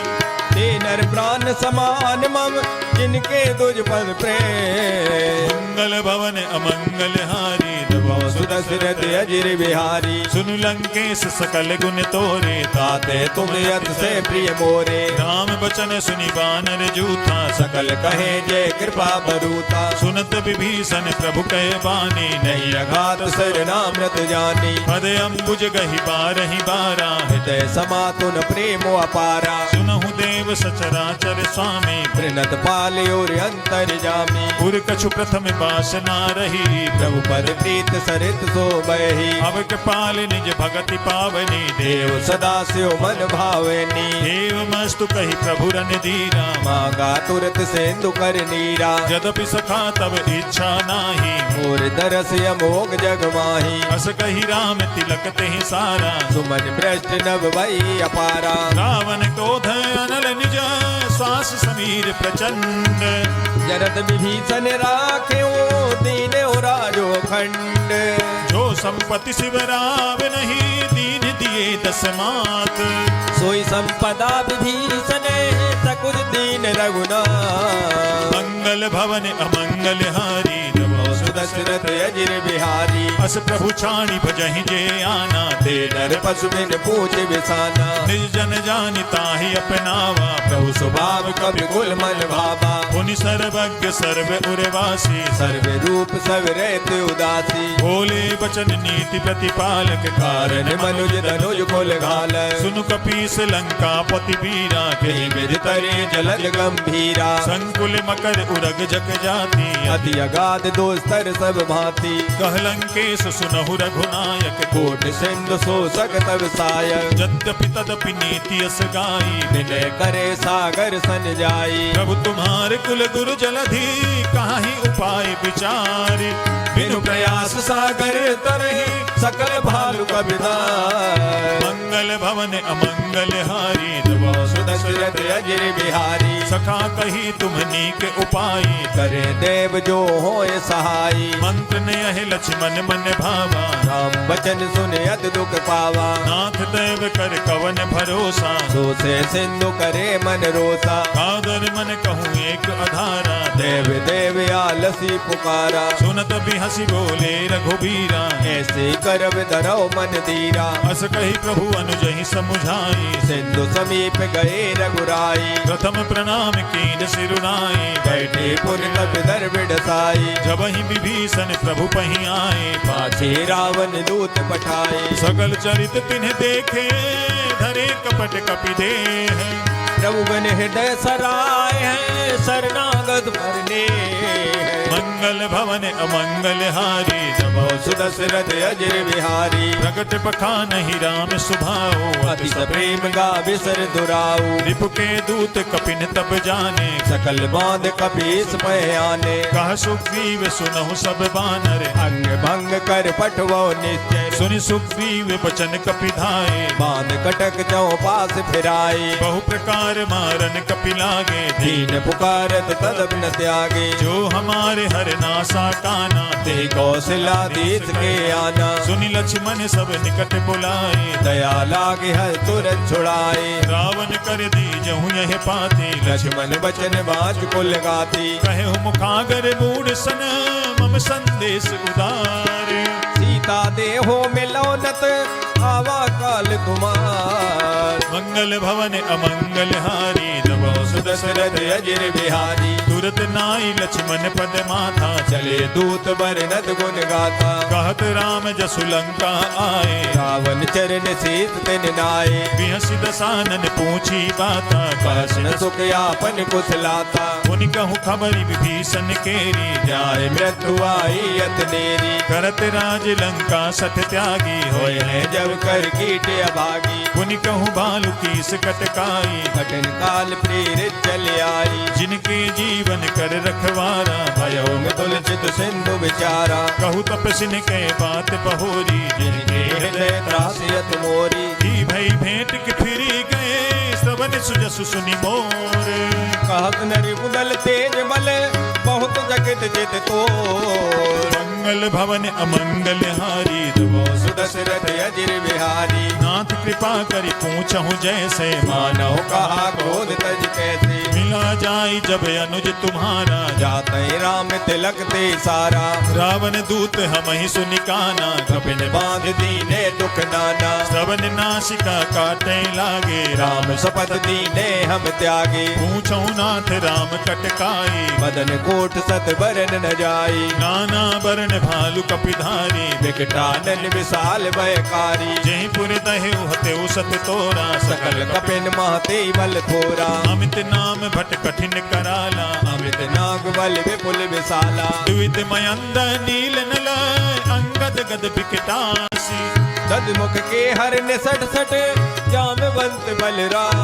S2: ते नर प्राण समान मम जिनके तुझ पद प्रेम
S1: मंगल भवन अमंगल हारी
S2: बहु सुदशरथ अजर बिहारी
S1: सुनु लंकेश सकल गुण तोरे
S2: ताते तुम अत से प्रिय मोरे
S1: राम बचन सुनि बानर जूथा
S2: सकल कहे जय कृपा बरूता
S1: सुनत विभीषण प्रभु कहे बानी
S2: नहीं अघात सर नामृत जानी
S1: पद अम्बुज गहि बारहि बारा
S2: हृदय समातुन प्रेम अपारा
S1: सुनहु देव सचराचर स्वामी
S2: प्रणत पाले और अंतर जामी
S1: पुर कछु प्रथम बासना रही
S2: प्रभु पद प्रीत सरित सो बही
S1: अब के पाल निज भगति पावनी
S2: देव सदा शिव मन भावनी
S1: देव मस्तु कही प्रभु रन धीरा
S2: मांगा तुरत सेंदु कर नीरा
S1: यद्यपि सखा तब इच्छा नाही
S2: मोर दरस अमोघ जग माही
S1: अस कही राम तिलक तेहि सारा
S2: सुमन भ्रष्ट नभ भई अपारा
S1: रावण क्रोध अनल निज श्वास समीर प्रचंड
S2: जरत विभीषण राखे दीन राजो खंड
S1: जो संपत्ति शिवराव नहीं दीन दिए दस मात
S2: सोई संपदा विभीषण सकुल दीन रघुनाथ
S1: मंगल भवन अमंगल हारी
S2: दशरथ अजिर बिहारी।
S1: अस प्रभु छाणी भजहि जे आना,
S2: ते नर पशु बिन पूछ बिसाना।
S1: निज जन जानिता ही अपनावा,
S2: प्रभु स्वभाव कवि कुल मन भावा।
S1: पुनि सर्वज्ञ सर्व उर्वासी,
S2: सर्व रूप सब रहते उदासी।
S1: बोले बचन नीति प्रतिपालक,
S2: कारण मनुज धनुज कुल घाल।
S1: सुनु कपीस लंका पति वीरा,
S2: कहीं बिज तरे जलद गंभीरा।
S1: संकुल मकर उरग जग जाति,
S2: अति अगाध दोस्तर सब भांति।
S1: कह लंकेश सुनहु रघुनायक,
S2: कोट सिंधु शोषक तब सायक।
S1: यद्यपि तदपि नीति अस गाई,
S2: विनय करे सागर सन जाई।
S1: प्रभु तुम्हारे कुल गुरु जलधि, काहि उपाय विचारी।
S2: बिनु प्रयास सागर तरहि, सकल भालु कबिधार।
S1: मंगल भवन अमंगल हारी,
S2: दशरथ अजिर बिहारी।
S1: सखा कही तुमनी के उपाय,
S2: करे देव जो होय सहाई।
S1: मंत्र ने यह लक्ष्मण मन भावा,
S2: राम बचन सुन अत दुख पावा।
S1: नाथ देव कर कवन भरोसा,
S2: सो से सिंधु करे मन रोसा।
S1: कादर मन कहूँ एक अधारा,
S2: देव देव आलसी पुकारा।
S1: सुनत भी हंसी बोले रघुबीरा,
S2: ऐसे करब धरौ मन धीरा।
S1: अस कही प्रभु अनुजहि समुझाई,
S2: सिंधु समीप गए रघुराई।
S1: प्रथम प्रणाम कीन सिरुनाई,
S2: बैठे पुर कप दर बिडसाई।
S1: जब ही विभीषण प्रभु पही आए,
S2: पाछे रावण दूत पठाए।
S1: सकल चरित तिन्ह देखे, धरे कपट कपि देह।
S2: प्रभु बन हृदय सराय है, शरणागत भरने।
S1: मंगल भवन अमंगल हारी, जबो
S2: सुदशरथ अजिर बिहारी।
S1: प्रगट बखान ही राम सुभाओ,
S2: अति प्रेम गा बिसर दुराऊ।
S1: रिपु के दूत कपिन तब जाने,
S2: सकल बांध कपीस पय आने।
S1: कह सुग्रीव सुनहु सब बानर,
S2: अंग भंग कर पठवो निश्चय।
S1: सुनि सुग्रीव बचन कपि धाये,
S2: बांध कटक चौपास फिराए।
S1: बहु प्रकार मारन कपि लागे,
S2: दीन पुकारत तदप न त्यागे।
S1: जो हमारे हर नासा काना,
S2: ते कौशलाधीश के आना।
S1: सुनि लक्ष्मण सब निकट बुलाए,
S2: दया लागे हर तुरंत छुड़ाए।
S1: रावण कर दीजहु यह पाते,
S2: लक्ष्मण बचन बाज कुल गाती।
S1: कहु मुखागर मूढ़ सन, मम संदेश उदार।
S2: सीता देहो मिलौनत, आवा काल कुमार।
S1: मंगल भवन अमंगल हारी, जबो
S2: सुदशरथ अजिर बिहारी।
S1: तुरत नाई लक्ष्मण पद माथा,
S2: चले दूत बरनत गुण गाथा।
S1: कहत राम जसु लंका आए,
S2: रावण चरण शीत तिन नाये।
S1: बिहसि दसानन पूछी बाता,
S2: कहसन सुख यापन कुशलाता।
S1: पुनि कहूँ खबरि विभीषण केरी,
S2: जाय मृत्यु आई अतनेरी।
S1: करत राज लंका सत त्यागी,
S2: होय है जब कर कीट अभागी।
S1: पुनि कहूँ बालु कीस कटकाई,
S2: कठिन काल प्रेरित चल आई।
S1: जिनके जीवन कर रखवारा,
S2: भयो में तुलसित सिंधु विचारा।
S1: कहु तपसिन के बात बहोरी,
S2: जिनके हृदय त्रासियत मोरी।
S1: ही भई भेंट के फिरी गए, श्रवण सुजसु सुनि मोर।
S2: कहत नरि उदल तेज बल, बहुत जगत जित तोर।
S1: मंगल भवन अमंगल हारी, जबो
S2: सुदशरथ अजिर बिहारी।
S1: नाथ कृपा करि पूछहु जैसे,
S2: मानव कहा क्रोध तज कैसे।
S1: मिला जाई जब अनुज तुम्हारा,
S2: जाते राम तिलक ते सारा।
S1: रावण दूत हम ही सुनिकाना,
S2: कपिन बांध दीने दुख नाना।
S1: श्रवण नासिका काटे लागे,
S2: राम शपथ दीने हम त्यागे।
S1: पूछहु नाथ राम कटकाई,
S2: मदन कोट सत बरन न जाई।
S1: नाना बरन भालु कपिधारी,
S2: विकटानन विशाल भयकारी।
S1: जहि पुर दहेउ हतेउ सत तोरा,
S2: सकल कपिन महते बल थोरा।
S1: अमित नाम भट कठिन कराला,
S2: अमृत नाग बल विपुल विशाला।
S1: द्वित मयंद नील नल, अंगद गद विकटासी।
S2: तदमुख के हर निसट सट, जामवंत बलराम।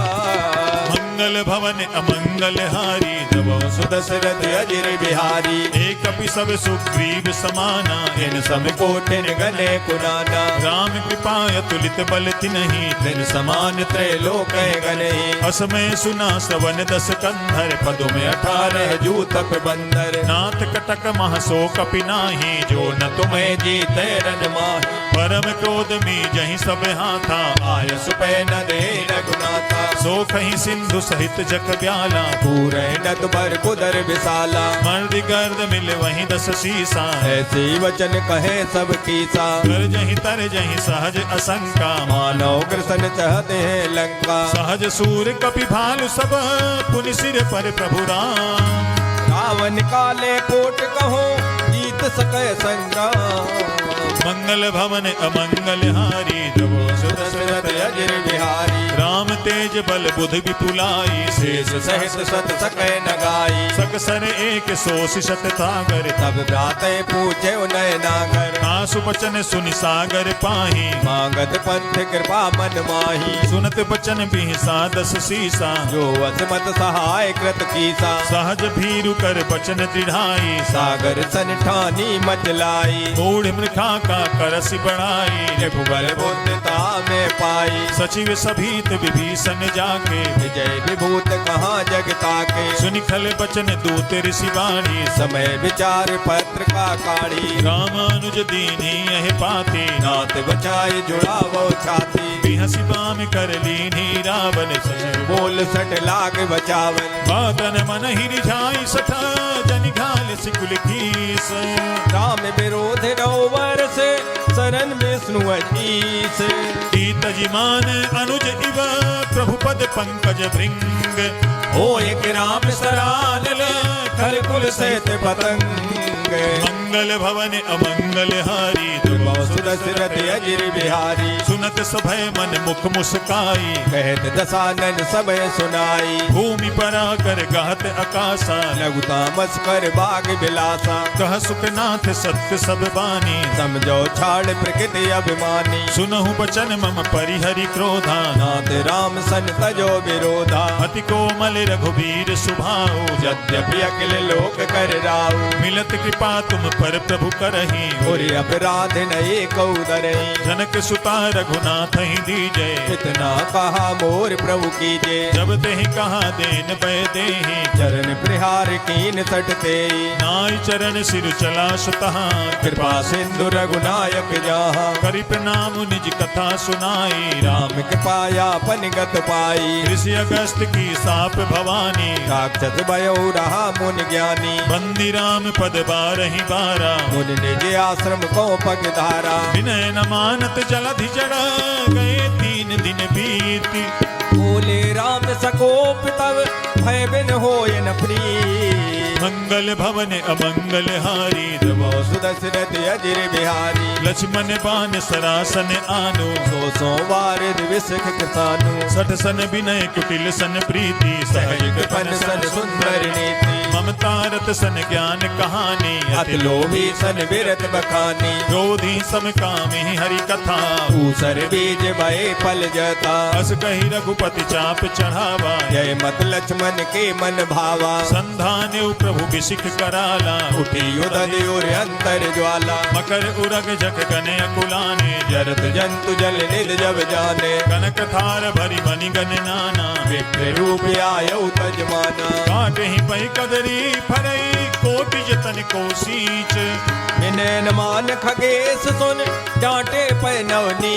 S1: मंगल भवन अमंगल हारी, जबो
S2: सुदशरथ अजिर बिहारी।
S1: एक कपि सब सुग्रीव समाना,
S2: इन सब कोटिन गने कुनाना।
S1: राम कृपा अतुलित बल तिन्हि,
S2: दिन समान त्रैलोक गनहि।
S1: असमय सुना श्रवण दस कंधर,
S2: पदुम 18 जूतप बंदर।
S1: नाथ कटक महसो कपि नाही,
S2: जो न तुम्हें जीते रन माहि।
S1: परम क्रोध मी जहि सब हाथा,
S2: आय सुपै न दे रघुनाथा।
S1: सो कहीं सिंधु सहित जग ब्याला,
S2: पूरे नद पर कुदर विशाला,
S1: मर्द गर्द मिल वहीं 10 शीसा,
S2: ऐसे वचन कहे सब कीसा,
S1: कर जहीं तर जहीं सहज असंका,
S2: मानव कृष्ण चाहते हैं लंका,
S1: सहज सूर कपि भालु सब, पुनि सिर पर प्रभु राम,
S2: रावण काले कोट कहो जीत सके संग्राम,
S1: मंगल भवन अमंगल हारी, द्रवो
S2: दशरथ अजर बिहारी,
S1: राम तेज बल बुध विपुलाई,
S2: शेष सहित सत सके नगाई,
S1: सकसर एक सोष शत तागर,
S2: तब भ्राते पूछे उनय नागर,
S1: आसु बचन सुनि सागर पाही,
S2: मांगत पंथ कृपा मन माही,
S1: सुनत बचन बिहसा 10 शीसा,
S2: जो असमत सहाय कृत कीसा,
S1: सहज भीरु कर बचन दृढ़ाई,
S2: सागर सन ठानी मचलाई,
S1: मूढ़ मृखा का करसि बढ़ाई,
S2: रघुबर बुद्धता में पाई,
S1: सचिव सभीत विभीषण जाके,
S2: विजय विभूत कहाँ जगता के,
S1: सुनि खल बचन दूत ऋषि वाणी,
S2: समय विचार पत्र का काढ़ी,
S1: रामानुज दीनी यह पाते,
S2: नाथ बचाए जुड़ावो छाती,
S1: बिहसि बाम कर लीनी रावण सजन,
S2: बोल सट लाग बचावन,
S1: बादन मन ही रिझाई सठा, जनि घाल सिकुल कीस,
S2: राम विरोध रौ वर्ष, शरण विष्णु अधीश,
S1: तजिमान अनुज इव प्रभु पद पंकज भृंग,
S2: हो एक राम सरानल, खल कुल सहित पतंग,
S1: मंगल भवन अमंगल हारी,
S2: दशरथ अजर बिहारी,
S1: सुनत सभय मन मुख मुस्काई,
S2: कहत दशानन समय सुनाई,
S1: भूमि परा कर गहत आकाशा,
S2: लघु तामस कर बाग बिलासा,
S1: कह सुखनाथ सत्य सब बानी,
S2: समझो छाड़ प्रकृति अभिमानी,
S1: सुनहु बचन मम परिहरि क्रोधा,
S2: नाथ राम सन तजो विरोधा,
S1: अति कोमल रघुबीर सुभाऊ,
S2: यद्यपि अखिल लोक कर राऊ,
S1: मिलत कृपा तुम पर प्रभु करही,
S2: और अपराध नये कौदरई,
S1: जनक सुता रघुनाथ ही दीजय,
S2: इतना कहा मोर प्रभु कीजे,
S1: जब तेहि कहा देन पै देहि,
S2: चरण प्रहार कीन सटते,
S1: नाई चरण सिर चला सुतहा,
S2: कृपा सिंधु रघुनायक जहाँ,
S1: करि प्रणाम निज कथा सुनाई,
S2: राम कृपाया पनिगत पाई,
S1: ऋषि अगस्त की साप भवानी,
S2: राक्षस भयो रहा मुन ज्ञानी,
S1: बंदी राम पद बारहि बारा,
S2: मुन निज आश्रम को पग धारा,
S1: विनय न मानत जलधि जड़ा, गए 3 दिन बीती,
S2: बोले राम सकोप तब भय बिन होय न प्रीत,
S1: मंगल भवन अमंगल हारी,
S2: द्रवो सुदशरथ अजर बिहारी,
S1: लक्ष्मण बान सरासन आनो,
S2: सो वारिद विसख कृतानु,
S1: सठ सन विनय कुटिल सन प्रीति,
S2: सहज कृपन सन सुंदर नीति,
S1: ममता रत सन ज्ञान कहानी,
S2: अति लोभी सन विरत बखानी,
S1: क्रोधी सम कामी हरि कथा,
S2: ऊसर बीज भय फल जता,
S1: अस कही रघुपति चाप चढ़ावा,
S2: जय मत लक्ष्मण के मन भावा,
S1: संधान प्रभु बिसिख कराला,
S2: उठी उदय और अंतर ज्वाला,
S1: मकर उरग जग गने अकुलाने,
S2: जरत जंतु जल निध जब जाने,
S1: कनक थार भरी बनि गन नाना,
S2: विप्र रूप आयौ तजमाना,
S1: काटे ही पै कदरी फरई, कोटि जतन को सींच,
S2: विनयन मान खगेश सुन, डांटे पै नवनी,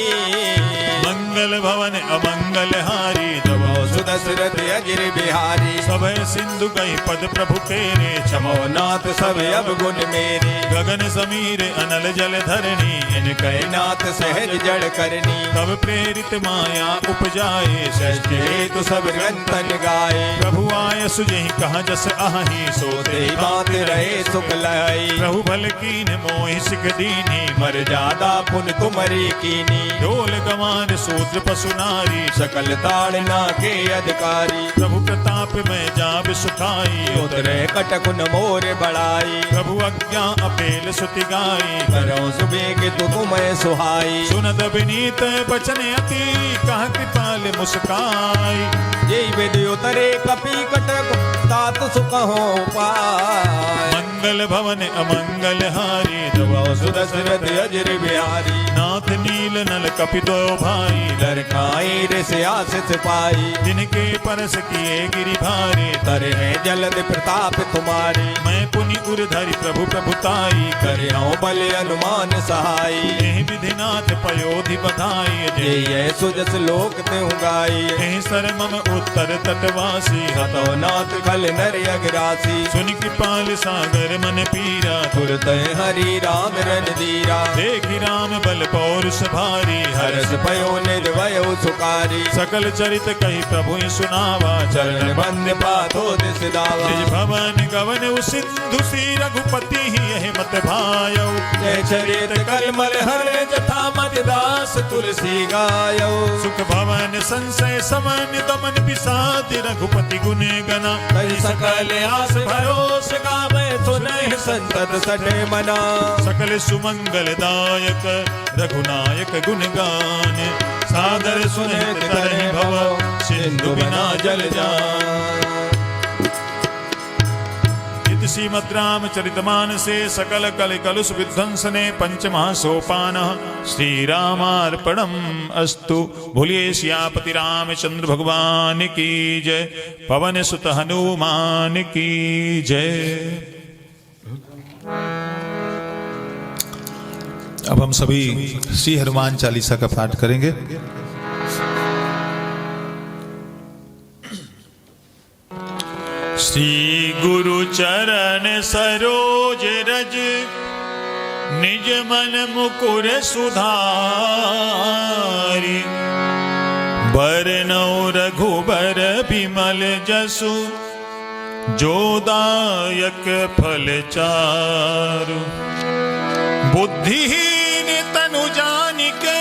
S1: मंगल भवन अमंगल हारी,
S2: द्रवो सुदशरथ अजर बिहारी,
S1: सभय सिंधु गई पद प्रभु तेरे,
S2: क्षमो नाथ सब अब गुण मेरे,
S1: गगन समीर अनल जल धरणी,
S2: इनके नाथ सहज जड़ करनी,
S1: तब प्रेरित माया उपजाए,
S2: सृष्टि हेतु सब ग्रंथन गाए,
S1: प्रभु आय सुजहि कहा जस आही,
S2: सोते ही बात रहे सुख लाई,
S1: प्रभु भल कीन मोहि सिख दीनी,
S2: मर जादा पुन तुमरी कीनी,
S1: ढोल गवान सूत्र पशु नारी,
S2: सकल ताड़ना के अधिकारी,
S1: प्रभु प्रताप में जाब सुखाई,
S2: उतरे कटकुन मोर बढ़ाई,
S1: प्रभु आज्ञा अपेल सुति गाई,
S2: करो सुबेग तु तुम्हें सुहाई,
S1: सुनद विनीत बचन अति, कहा कृपाल मुस्काई,
S2: जय विधि उतरे कपि कटक, तात सुख हो पाय,
S1: मंगल भवन अमंगल हारी,
S2: द्रवो सुदशरथ अजर बिहारी,
S1: नाथ नील नल कपि दो भाई,
S2: दरखाई ऋषि आशीष पाई,
S1: जिनके परस किए गिरि भारे,
S2: तरे हैं जलद प्रताप तुम्हारी,
S1: मैं पुनि उरधरि प्रभु प्रभुताई,
S2: करे हूँ बल अनुमान सहाई,
S1: एहि विधिनाथ पयोधि बधाई,
S2: जय सुजस लोक त्यों गाई,
S1: एहि सर मम उत्तर तटवासी
S2: हतो नाथ खल नर अगरासी
S1: सुन कृपाल सागर मन पीरा
S2: तुरत हरि राम रणधीरा
S1: देखि राम बल पौरुष भारी
S2: हर्ष भयो निर्भय सुकारी
S1: सकल चरित कही प्रभु सुनावा
S2: चरण बंद पाथो दिस दावा
S1: निज भवन गवन सिंधु सी रघुपति ही यह मत भायो
S2: जय चरित कलमल हर जथा मत दास तुलसी गायो
S1: सुख भवन संशय समन दमन विषाद रघुपति गुण गना
S2: कई सकल आस भरोस गावे सुनहि संतत सठे मना
S1: सकल सुमंगल दायक रघुनायक गुण गान सादर सुनित तरहि भव सिंधु बिना जल जान श्रीमद् रामचरितमानसे सकल कल कलुष विध्वंसने पंचमः सोपानः श्री रामार्पणम् अस्तु। भूलिए सियापति रामचंद्र भगवान की जय, पवन सुत हनुमान की जय। अब हम सभी श्री हनुमान चालीसा का पाठ करेंगे। श्री गुरु चरण सरोज रज निज मन मुकुर सुधारी बरनौ रघुबर बिमल जसु जोदायक फल चारु बुद्धिहीन तनु जानिके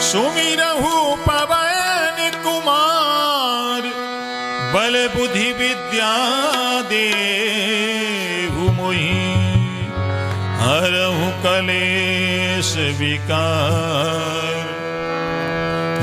S1: सुमिरहु पवन कुमार बल बुद्धि विद्या देहु मोहि हरहु कलेश विकार।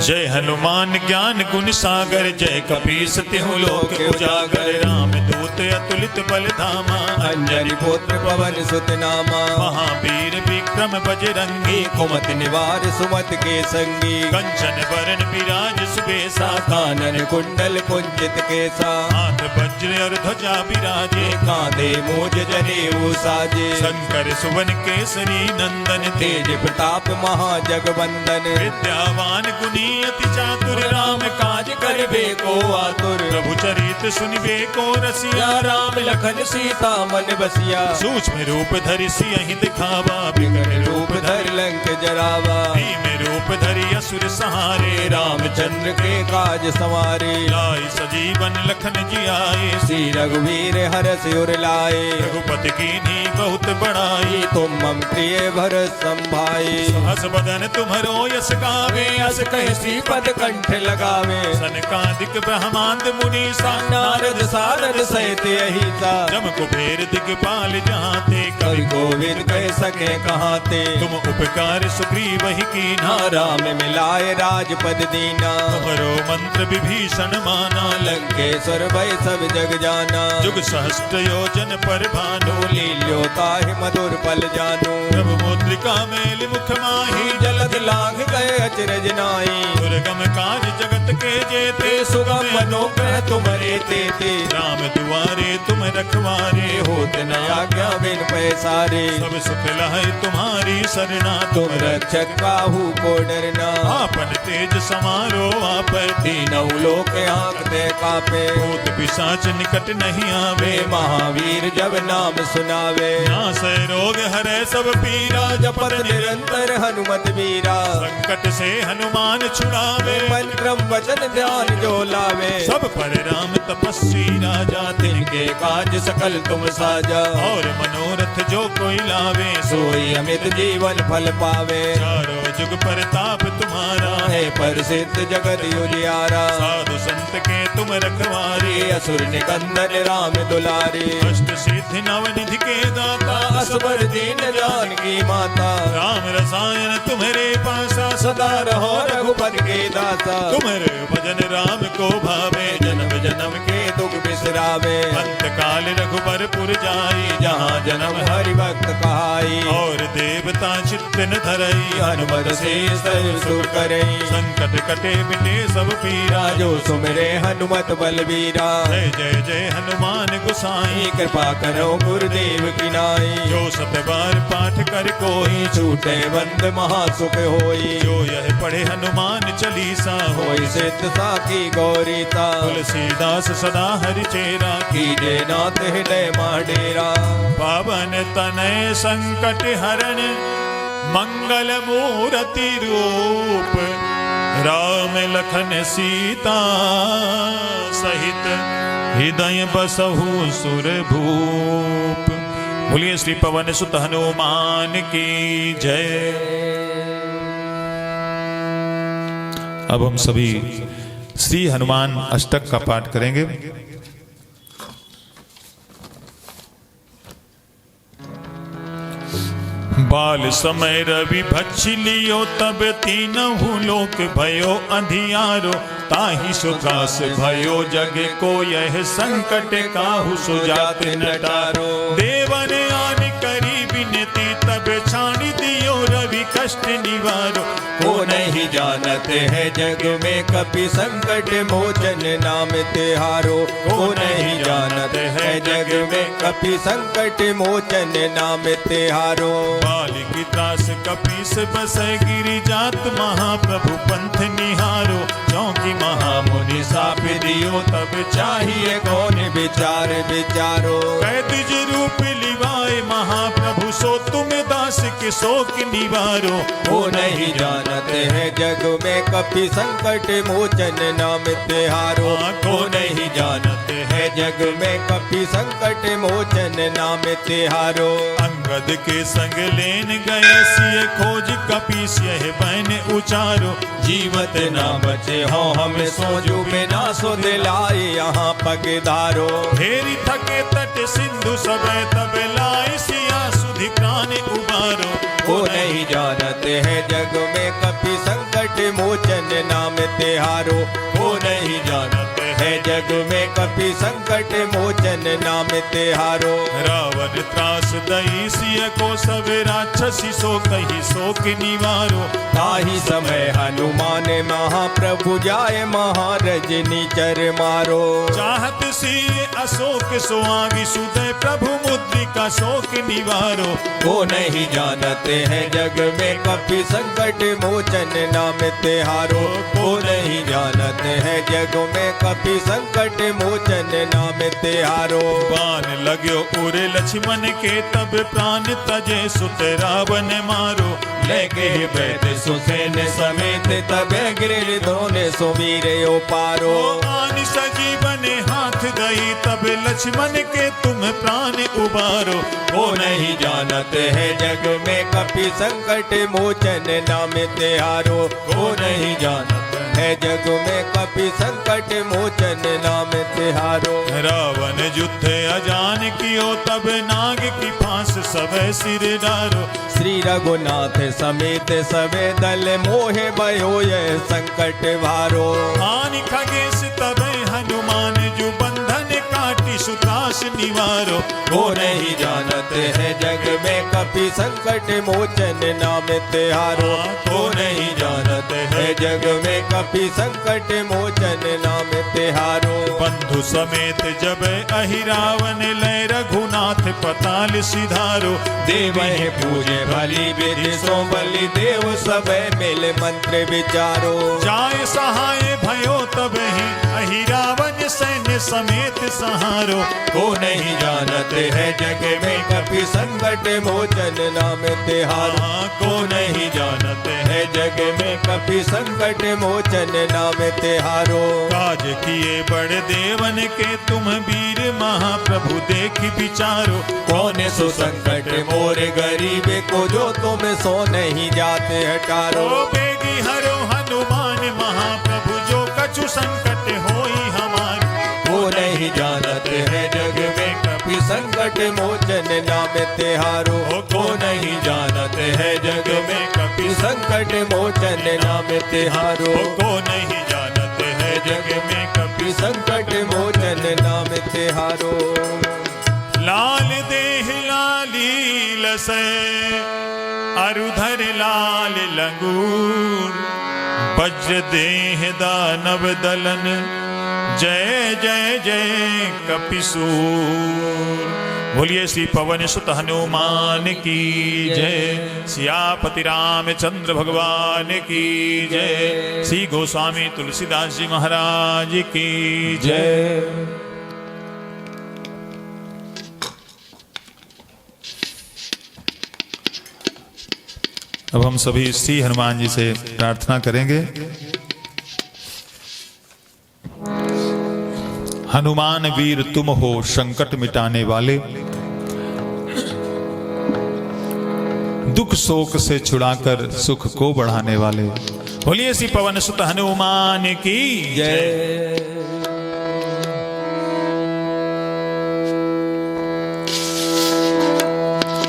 S1: जय हनुमान ज्ञान गुण सागर जय कपीस तिहु लोक उजागर राम दूत अतुलित बल धामा
S2: अंजनी पुत्र पवन सुत नामा
S1: महावीर विक्रम बजरंगी
S2: कुमति निवार सुमत के संगी
S1: कंचन बरन विराज सुबेसा
S2: कानन कुंडल कुंचित केसा
S1: हाथ वज्र और ध्वजा विराजे
S2: कांधे मूज जनेऊ साजे
S1: शंकर सुवन केसरी नंदन
S2: तेज प्रताप महाजगवंदन
S1: विद्यावान गुणी अति चातुर
S2: राम काज करबे को आतुर
S1: प्रभु चरित सुनिबे को रसिया
S2: राम लखन सीता मन बसिया
S1: सूक्ष्म रूप धरि सियहि दिखावा
S2: विकट रूप धर लंक जरावा
S1: भीम रूप धरि असुर सहारे
S2: रामचंद्र के काज सवारे
S1: लाई सजीवन लखन जियाए
S2: श्री रघुवीर हरष उर लाए
S1: रघुपति कीन्ही बहुत बड़ाई
S2: तुम मम प्रिय भरत संभाई
S1: हस बदन तुम्हरो यस गावे
S2: अस कह श्रीपद कंठ लगावे
S1: सनकादिक ब्रह्मांड मुनि
S2: नारद सारद सहित अहिता
S1: जम कुबेर दिगपाल जाते
S2: कवि गोविंद कह सके कहाते
S1: तुम उपकार सुग्रीव ही कीन्हा
S2: राम मिलाए राजपद दीना
S1: तुम्हरो मंत्र विभीषण माना
S2: लंकेश्वर भय सब जग जाना
S1: जुग सहस्त्र योजन पर भानु
S2: लील्यो ताहि मधुर पल जानो
S1: प्रभु मुद्रिका मेल मुख माही
S2: जलद लांघ गए अचरज नाई
S1: दुर्गम काज जगत के जेते
S2: सुगम मनोग्रह तुम्हारे तेते
S1: राम दुआरे तुम रखवारे
S2: होत न आज्ञा बिन पैसारे
S1: सब सुख लहै तुम्हारी सरना
S2: तुम रक्षक काहू को डरना
S1: आपन तेज समारो आप
S2: तीनों लोक आंकते कापे
S1: भूत पिशाच निकट नहीं आवे
S2: महावीर जब नाम सुनावे
S1: नासै रोग हरै सब पीरा
S2: जपत निरंतर हनुमत वीरा
S1: संकट से हनुमान छुड़ावे
S2: मंत्रम वचन ध्यान जो लावे
S1: सब पर राम तपस्वी राजा
S2: तिनके काज सकल तुम साजा
S1: और मनोरथ जो कोई लावे
S2: सोई अमित जीवन फल पावे
S1: चारों जुग परताप तुम्हारा
S2: है प्रसिद्ध जगत उजियारा
S1: साधु संत के तुम रखवारे
S2: असुर निकंदन राम दुलारे
S1: अष्ट सिद्धि नवनिधि के दाता
S2: असबर दीन जानकी माता
S1: राम रसायन तुम्हारे पासा
S2: सदा रहो रघुपति के दाता
S1: तुम्हारे भजन राम को भावे
S2: जन्म जन्म के दुख बिसरा सुमरावे।
S1: अंत काल रघुबरपुर जाई,
S2: जहाँ जन्म हरि भक्त कहाई।
S1: और देवता चित्त न धरई,
S2: हनुमत से सर्व सुख करई।
S1: संकट कटे मिटे सब पीरा,
S2: जो सुमिरे हनुमत बलबीरा।
S1: जय जय जय हनुमान गोसाई,
S2: कृपा करो गुरुदेव की नाई।
S1: जो सत बार पाठ कर कोई,
S2: छूटे बंद महासुख होई।
S1: जो यह पढ़े हनुमान चालीसा,
S2: होई सिद्ध साखी गौरीता।
S1: तुलसीदास सदा हरि चेरा,
S2: कीजे नाथ हृदय माडेरा।
S1: पावन तनय संकट हरण, मंगल मूर्ति रूप। राम लखन सीता सहित, हृदय बसहु सुर भूप। बोलिए श्री पवन सुत हनुमान की जय। अब हम सभी श्री हनुमान अष्टक का पाठ करेंगे। बाल समय रवि भक्षि लियो, तब तीनहु लोक भयो अंधियारो। ताहि सुखास भयो जग को, यह संकट काहू सुजात न टारो। देवन आन करी विनती, तब छाणी दियो रवि कष्ट निवारो।
S2: को नहीं जानते है जग में कपि संकट मोचन नाम तिहारो। को नहीं जानते है जग में कपि संकट मोचन नाम तिहारो।
S1: बालिक त्रास कपीस बसै, गिरि जात महाप्रभु पंथ निहारो। चौकी महामुनि
S2: साप दियो तब चाहिए कौन विचार विचारो।
S1: कैद रूप लिवाए महाप्रभु, सो तुम दास के शोक निवारो।
S2: वो नहीं जानते हैं जग में कपि संकट मोचन नाम तिहारो। को नहीं जानते हैं जग में कपि संकट मोचन नाम तिहारो।
S1: अंगद के संग लेन गए, सिय खोज कपीस यह बैन उचारो।
S2: जीवत ना बचे हो हम सोजू में ना सो दिलाए यहाँ पगधारो।
S1: फेरी थके तट सिंधु सबे, तब लाए सिया सुधि प्राण उबारो।
S2: वो नहीं जानते हैं जग में कपि संकट मोचन नाम तिहारो। वो नहीं जानते हैं जग में कपि संकट मोचन नाम तिहारो।
S1: रावण त्रास दई, सिय को सब राक्षसी सो कही शोक निवारो।
S2: ताहि समय हनुमान महाप्रभु जाय, महारजनी चर मारो।
S1: चाहत सिय अशोक सुहागी, सुदय प्रभु मुद्रिका शोक निवारो।
S2: वो नहीं जानते हैं जग में कपि संकट मोचन नाम तिहारो। वो नहीं जानते हैं जग में कपि संकट मोचन नाम तिहारो।
S1: बाण लाग्यो उरे लक्ष्मण के, तब प्राण तजे सुत रावण मारो।
S2: लेके बैठ सुसेन समेत, तब गिर धोने सुवीर पारो।
S1: आन सजीवन हाथ गई, तब लक्ष्मण के तुम प्राण उबारो।
S2: वो नहीं जानते हैं जग में कपि संकट मोचन नाम तिहारो। वो नहीं जानते है जग में कपि संकट मोचन नाम तिहारो।
S1: रावण युद्ध अजान कियो, तब नाग की फांस सबे सिर डारो।
S2: श्री रघुनाथ समेत सबे दल, मोहे भयो यह संकट भारो।
S1: आन खगेश तबे हनुमान, जो बंधन काटी सुत्रास निवारो।
S2: वो नहीं जानते हैं जग में कपि संकट मोचन नाम तिहारो। वो नहीं जानते हैं जग में कपि संकट मोचन नाम तिहारो।
S1: बंधु समेत जब अहिरावन, लय रघुनाथ पताल सिधारो।
S2: देव पूजे भली विधि सो बलि, देव सब मिल मंत्र विचारो।
S1: जाय सहाय भयो तब ही, अहिरावन सैन्य समेत सहारो।
S2: को नहीं जानते हैं जग में कपि संकट मोचन नाम तिहारो। को नहीं जानते हैं जग में कपि संकट मोचन नाम तिहारो।
S1: काज किए बड़े देवन के, तुम वीर महाप्रभु देख विचारो।
S2: कौन सो संकट मोर गरीब को, जो तुम सो नहीं जाते हटारो।
S1: ओ बेगी हरो हनुमान महाप्रभु, जो कछु संकट होई हमार।
S2: वो नहीं जानते हैं जग में कपि संकट मोचन नाम तिहारो। को नहीं जानते हैं जग में कपि संकट मोचन नाम तिहारो।
S1: को नहीं जानते हैं
S2: है जग में कपि संकट मोचन नाम तिहारो।
S1: लाल देह लाली लसै अरुधर लाल लंगूर, वज्र देह दानव दलन जय जय जय कपिसूर। बोलिए श्री पवन सुत हनुमान की जय, सियापति रामचंद्र भगवान की जय, श्री गोस्वामी तुलसीदास जी महाराज की जय। अब हम सभी श्री हनुमान जी से प्रार्थना करेंगे। हनुमान वीर तुम हो संकट मिटाने वाले, दुख शोक से छुड़ाकर सुख को बढ़ाने वाले। बोलिए श्री पवन सुत हनुमान की जय।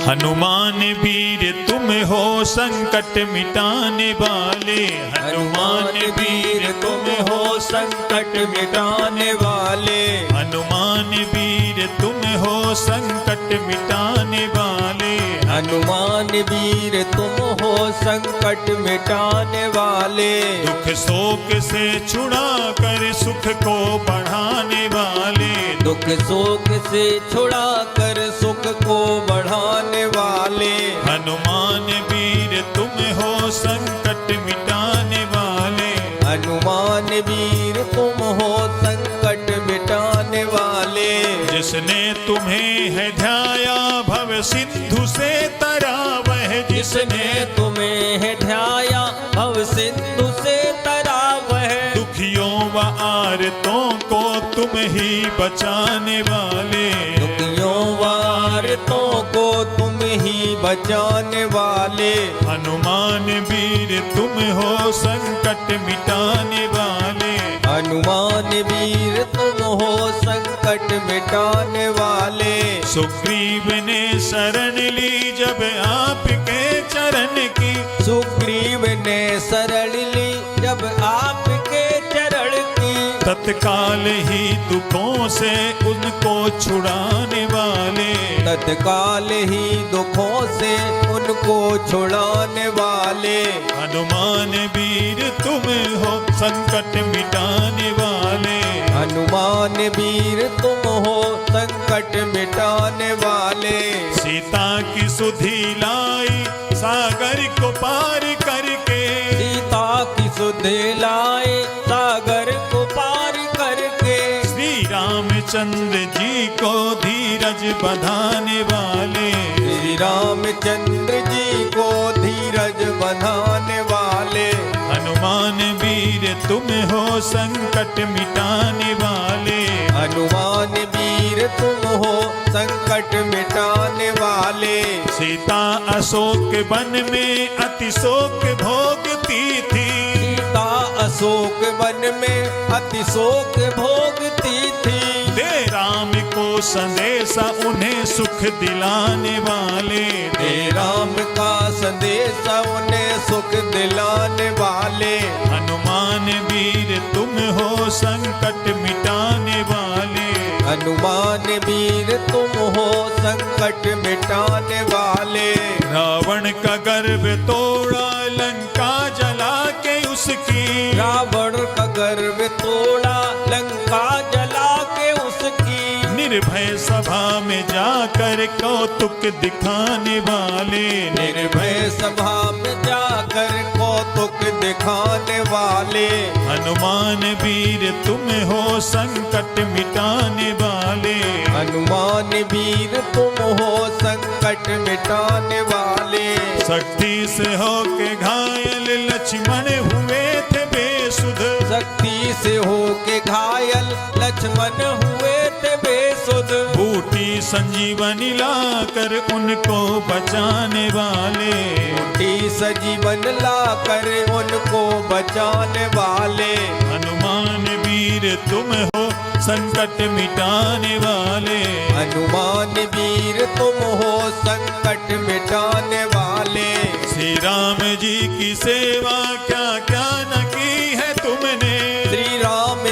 S1: हनुमान वीर तुम हो संकट मिटाने वाले,
S2: हनुमान वीर तुम हो संकट मिटाने वाले,
S1: हनुमान वीर तुम हो संकट मिटाने वाले,
S2: हनुमान वीर तुम हो संकट मिटाने वाले,
S1: दुख शोक से छुड़ा कर सुख को बढ़ाने वाले,
S2: दुख शोक से छुड़ा कर सुख को बढ़ाने वाले,
S1: हनुमान वीर तुम हो संकट मिटाने वाले,
S2: हनुमान वीर तुम हो संकट मिटाने वाले।
S1: जिसने तुम्हें है ध्याया भव सिंधु से तरा वह,
S2: जिसने तुम्हें है ध्याया भव सिंधु से तरा वह,
S1: दुखियों व आरतों को तुम ही बचाने वाले,
S2: दुखियों वारतों को तुम ही बचाने वाले,
S1: हनुमान वीर तुम हो संकट मिटाने वाले,
S2: हनुमान वीर तुम हो संकट मिटाने वाले।
S1: सुग्रीव ने शरण ली जब आपके चरण की,
S2: सुग्रीव ने शरण ली जब आपके चरण की,
S1: तत्काल ही दुखों से उनको छुड़ाने वाले,
S2: तत्काल ही दुखों से उनको छुड़ाने वाले,
S1: हनुमान वीर तुम हो संकट मिटाने वाले,
S2: हनुमान वीर तुम हो संकट मिटाने वाले।
S1: सीता की सुधि लाई सागर को पार करके,
S2: सीता की सुधि लाए सागर को पार करके,
S1: श्री रामचंद्र जी को धीरज बंधाने वाले,
S2: श्री रामचंद्र जी को धीरज बंधाने वाले,
S1: हनुमान वीर तुम हो संकट मिटाने वाले,
S2: हनुमान वीर तुम हो संकट मिटाने वाले।
S1: सीता अशोक वन में अति शोक भोगती थी,
S2: सीता अशोक वन में अति शोक भोगती थी,
S1: दे राम को संदेशा उन्हें सुख दिलाने वाले,
S2: दे राम का संदेशा उन्हें सुख दिलाने वाले,
S1: हनुमान वीर तुम हो संकट मिटाने वाले,
S2: हनुमान वीर तुम हो संकट मिटाने वाले।
S1: रावण का गर्व तोड़ा लंका जला के उसकी,
S2: रावण का गर्व तोड़ा लंका जला के उसकी,
S1: निर्भय सभा में जाकर कौतुक दिखाने वाले,
S2: निर्भय सभा में जाकर कौतुक दिखाने वाले,
S1: हनुमान वीर तुम हो संकट मिटाने वाले,
S2: हनुमान वीर तुम हो संकट मिटाने वाले।
S1: शक्ति से होके घायल लक्ष्मण हुए थे बेसुध,
S2: शक्ति से होके घायल लक्ष्मण हुए थे बेसुध,
S1: बूटी संजीवनी लाकर उनको बचाने वाले,
S2: बूटी सजीवन लाकर उनको बचाने वाले,
S1: हनुमान वीर तुम हो संकट मिटाने वाले,
S2: हनुमान वीर तुम हो संकट मिटाने वाले।
S1: श्री राम जी की सेवा क्या क्या न की है तुमने,
S2: श्री राम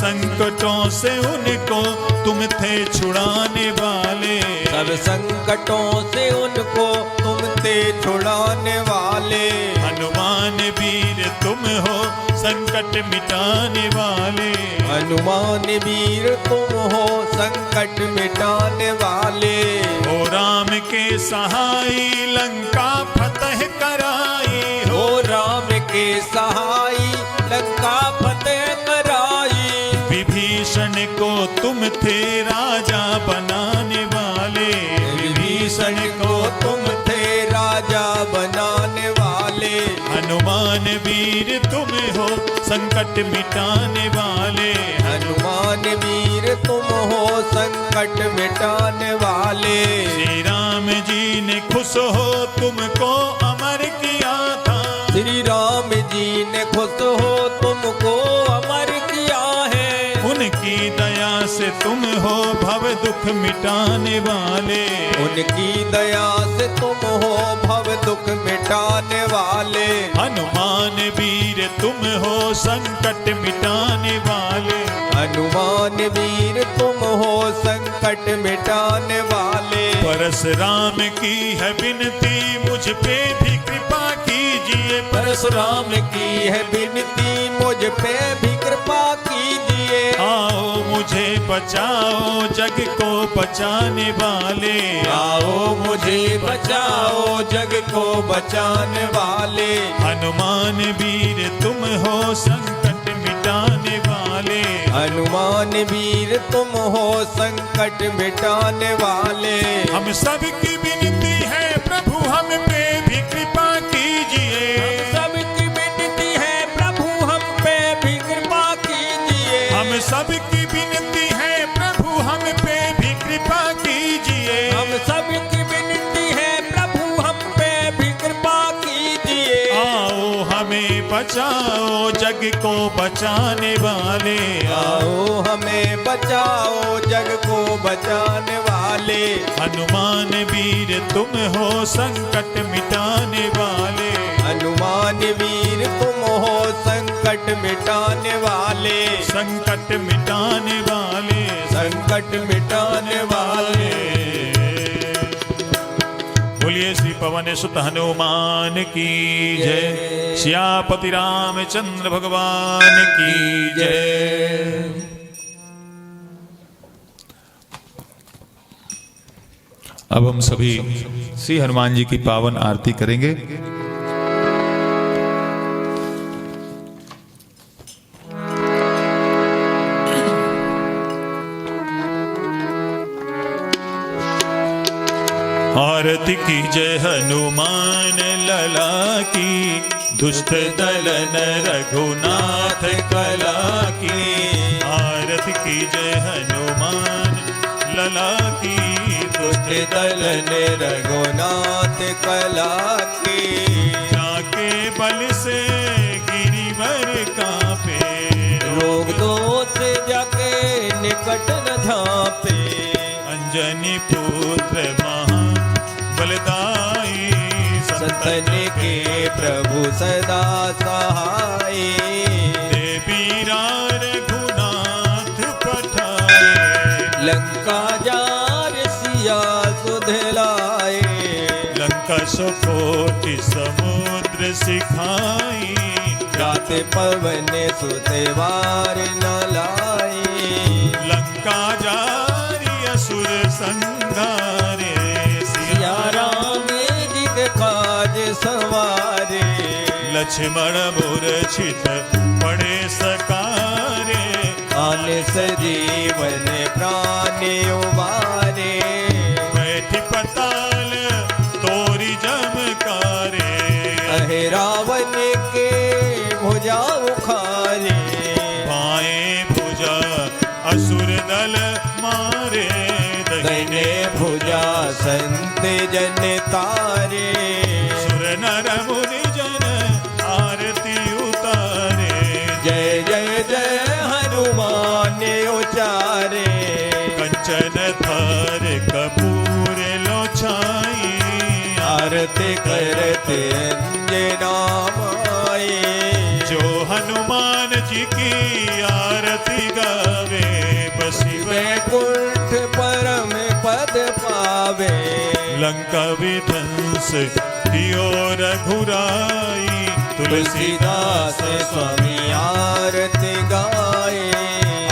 S1: संकटों से उनको तुम थे छुड़ाने वाले।
S2: सब संकटों से उनको तुम थे छुड़ाने वाले।
S1: हनुमान वीर तुम हो संकट मिटाने वाले।
S2: हनुमान वीर तुम हो संकट मिटाने वाले।
S1: हो राम के सहाय लंका फतह कराई।
S2: हो राम के सहाय लंका फतेह कराई।
S1: विभीषण को तुम थे राजा बनाने वाले।
S2: विभीषण को तुम थे राजा बनाने वाले।
S1: हनुमान वीर तुम हो संकट मिटाने वाले।
S2: हनुमान वीर तुम हो संकट मिटाने वाले।
S1: श्री राम जी ने खुश हो तुमको अमर किया था।
S2: श्री राम जी ने खुश हो तुमको अमर किया है।
S1: उनकी दया से तुम हो भव दुख मिटाने वाले।
S2: उनकी दया से तुम हो भव दुख मिटाने वाले।
S1: हनुमान वीर तुम हो संकट मिटाने वाले।
S2: हनुमान वीर तुम हो संकट मिटाने वाले।
S1: परशुराम की है विनती मुझ पे भी कृपा कीजिए।
S2: परशुराम की है विनती मुझ पे भी कृपा कीजिए।
S1: आओ मुझे बचाओ जग को बचाने वाले।
S2: आओ मुझे बचाओ जग को बचाने वाले।
S1: हनुमान वीर तुम हो संकट मिटाने वाले।
S2: हनुमान वीर तुम हो संकट मिटाने वाले।
S1: हम सबकी विनती है प्रभु हम पे भी कृपा कीजिए।
S2: हम सबकी विनती है प्रभु हम पे भी कृपा कीजिए।
S1: हम सबकी विनती है प्रभु हम पे भी कृपा कीजिए।
S2: हम सबकी विनती है प्रभु हम पे भी कृपा कीजिए।
S1: आओ हमें बचाओ जग को बचाने वाले।
S2: आओ हमें बचाओ जग को बचाने वाले।
S1: हनुमान वीर तुम हो संकट मिटाने वाले।
S2: हनुमान वीर तुम हो संकट मिटाने वाले।
S1: संकट मिटाने वाले।
S2: संकट मिटाने वाले।
S1: बोलिए श्री पवन सुत हनुमान की जय। सियापति रामचंद्र भगवान की जय। अब हम सभी श्री हनुमान जी की पावन आरती करेंगे। आरती की जय हनुमान लला की। दुष्ट दलन रघुनाथ कला की। आरती की जय हनुमान लला की।
S2: दुष्ट दलन रघुनाथ कला की।
S1: जाके बल से गिरिवर कांपे।
S2: रोग दोष जाके निकट न झांपे।
S1: अंजनी पुत्र महा बलदाई।
S2: संतन के प्रभु सदा सहाय।
S1: देवीरा रघुनाथ पठाए।
S2: लंका जार सिया सुधलाए।
S1: लंका सुकोटि समुद्र सिखाई।
S2: गाते पवन सुतेवार न लाए।
S1: लंका जारी असुर संघारे।
S2: सिया राम जिग काज सवारे।
S1: लक्ष्मण मूर्छित पड़े सकारे।
S2: आन सजीवन प्राण उबारे।
S1: बैठी पताल तोरी जमकारे।
S2: अहे रावण के भुजा उखारे।
S1: बाएं भुजा असुर दल मारे।
S2: दाहिने भुजा संत जन तारे।
S1: सुर नर मुनि जन आरती उतारे।
S2: जय जय जय हनुमान उचारे।
S1: कंचन थार कपूर लो छाई।
S2: आरती करते अंजना माए।
S1: जो हनुमान जी की आरती गा लंका विध्वंस कियो रघुराई।
S2: तुलसीदास स्वामी आरती गाए।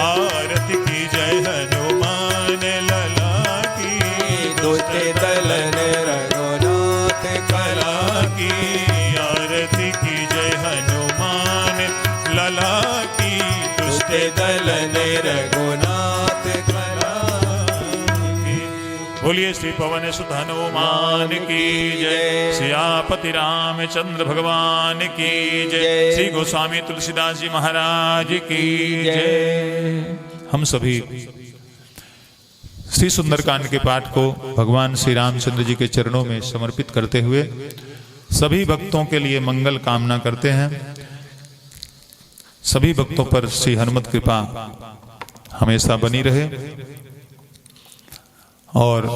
S1: आरती की जय हनुमान लला की।
S2: दुष्ट दलन रघुनाथ
S1: कला की। आरती की जय हनुमान लला की। दुष्ट
S2: दलन रघुनाथ कला
S1: की। बोलिए श्री पवन सुत हनुमान की जय। सियापति रामचंद्र भगवान की जय। श्री गोस्वामी तुलसीदास जी महाराज की जय। हम सभी श्री सुंदरकांड के पाठ को भगवान श्री रामचंद्र जी के चरणों में समर्पित करते हुए सभी भक्तों के लिए मंगल कामना करते हैं। सभी भक्तों पर श्री हनुमत कृपा हमेशा बनी रहे और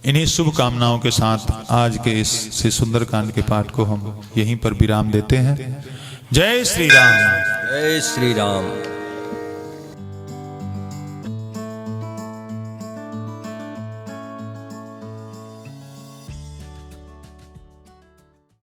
S1: इन्हीं शुभ कामनाओं के साथ आज के इस श्री सुंदरकांड के पाठ को हम यहीं पर विराम देते हैं। जय श्री राम।
S2: जय श्री राम।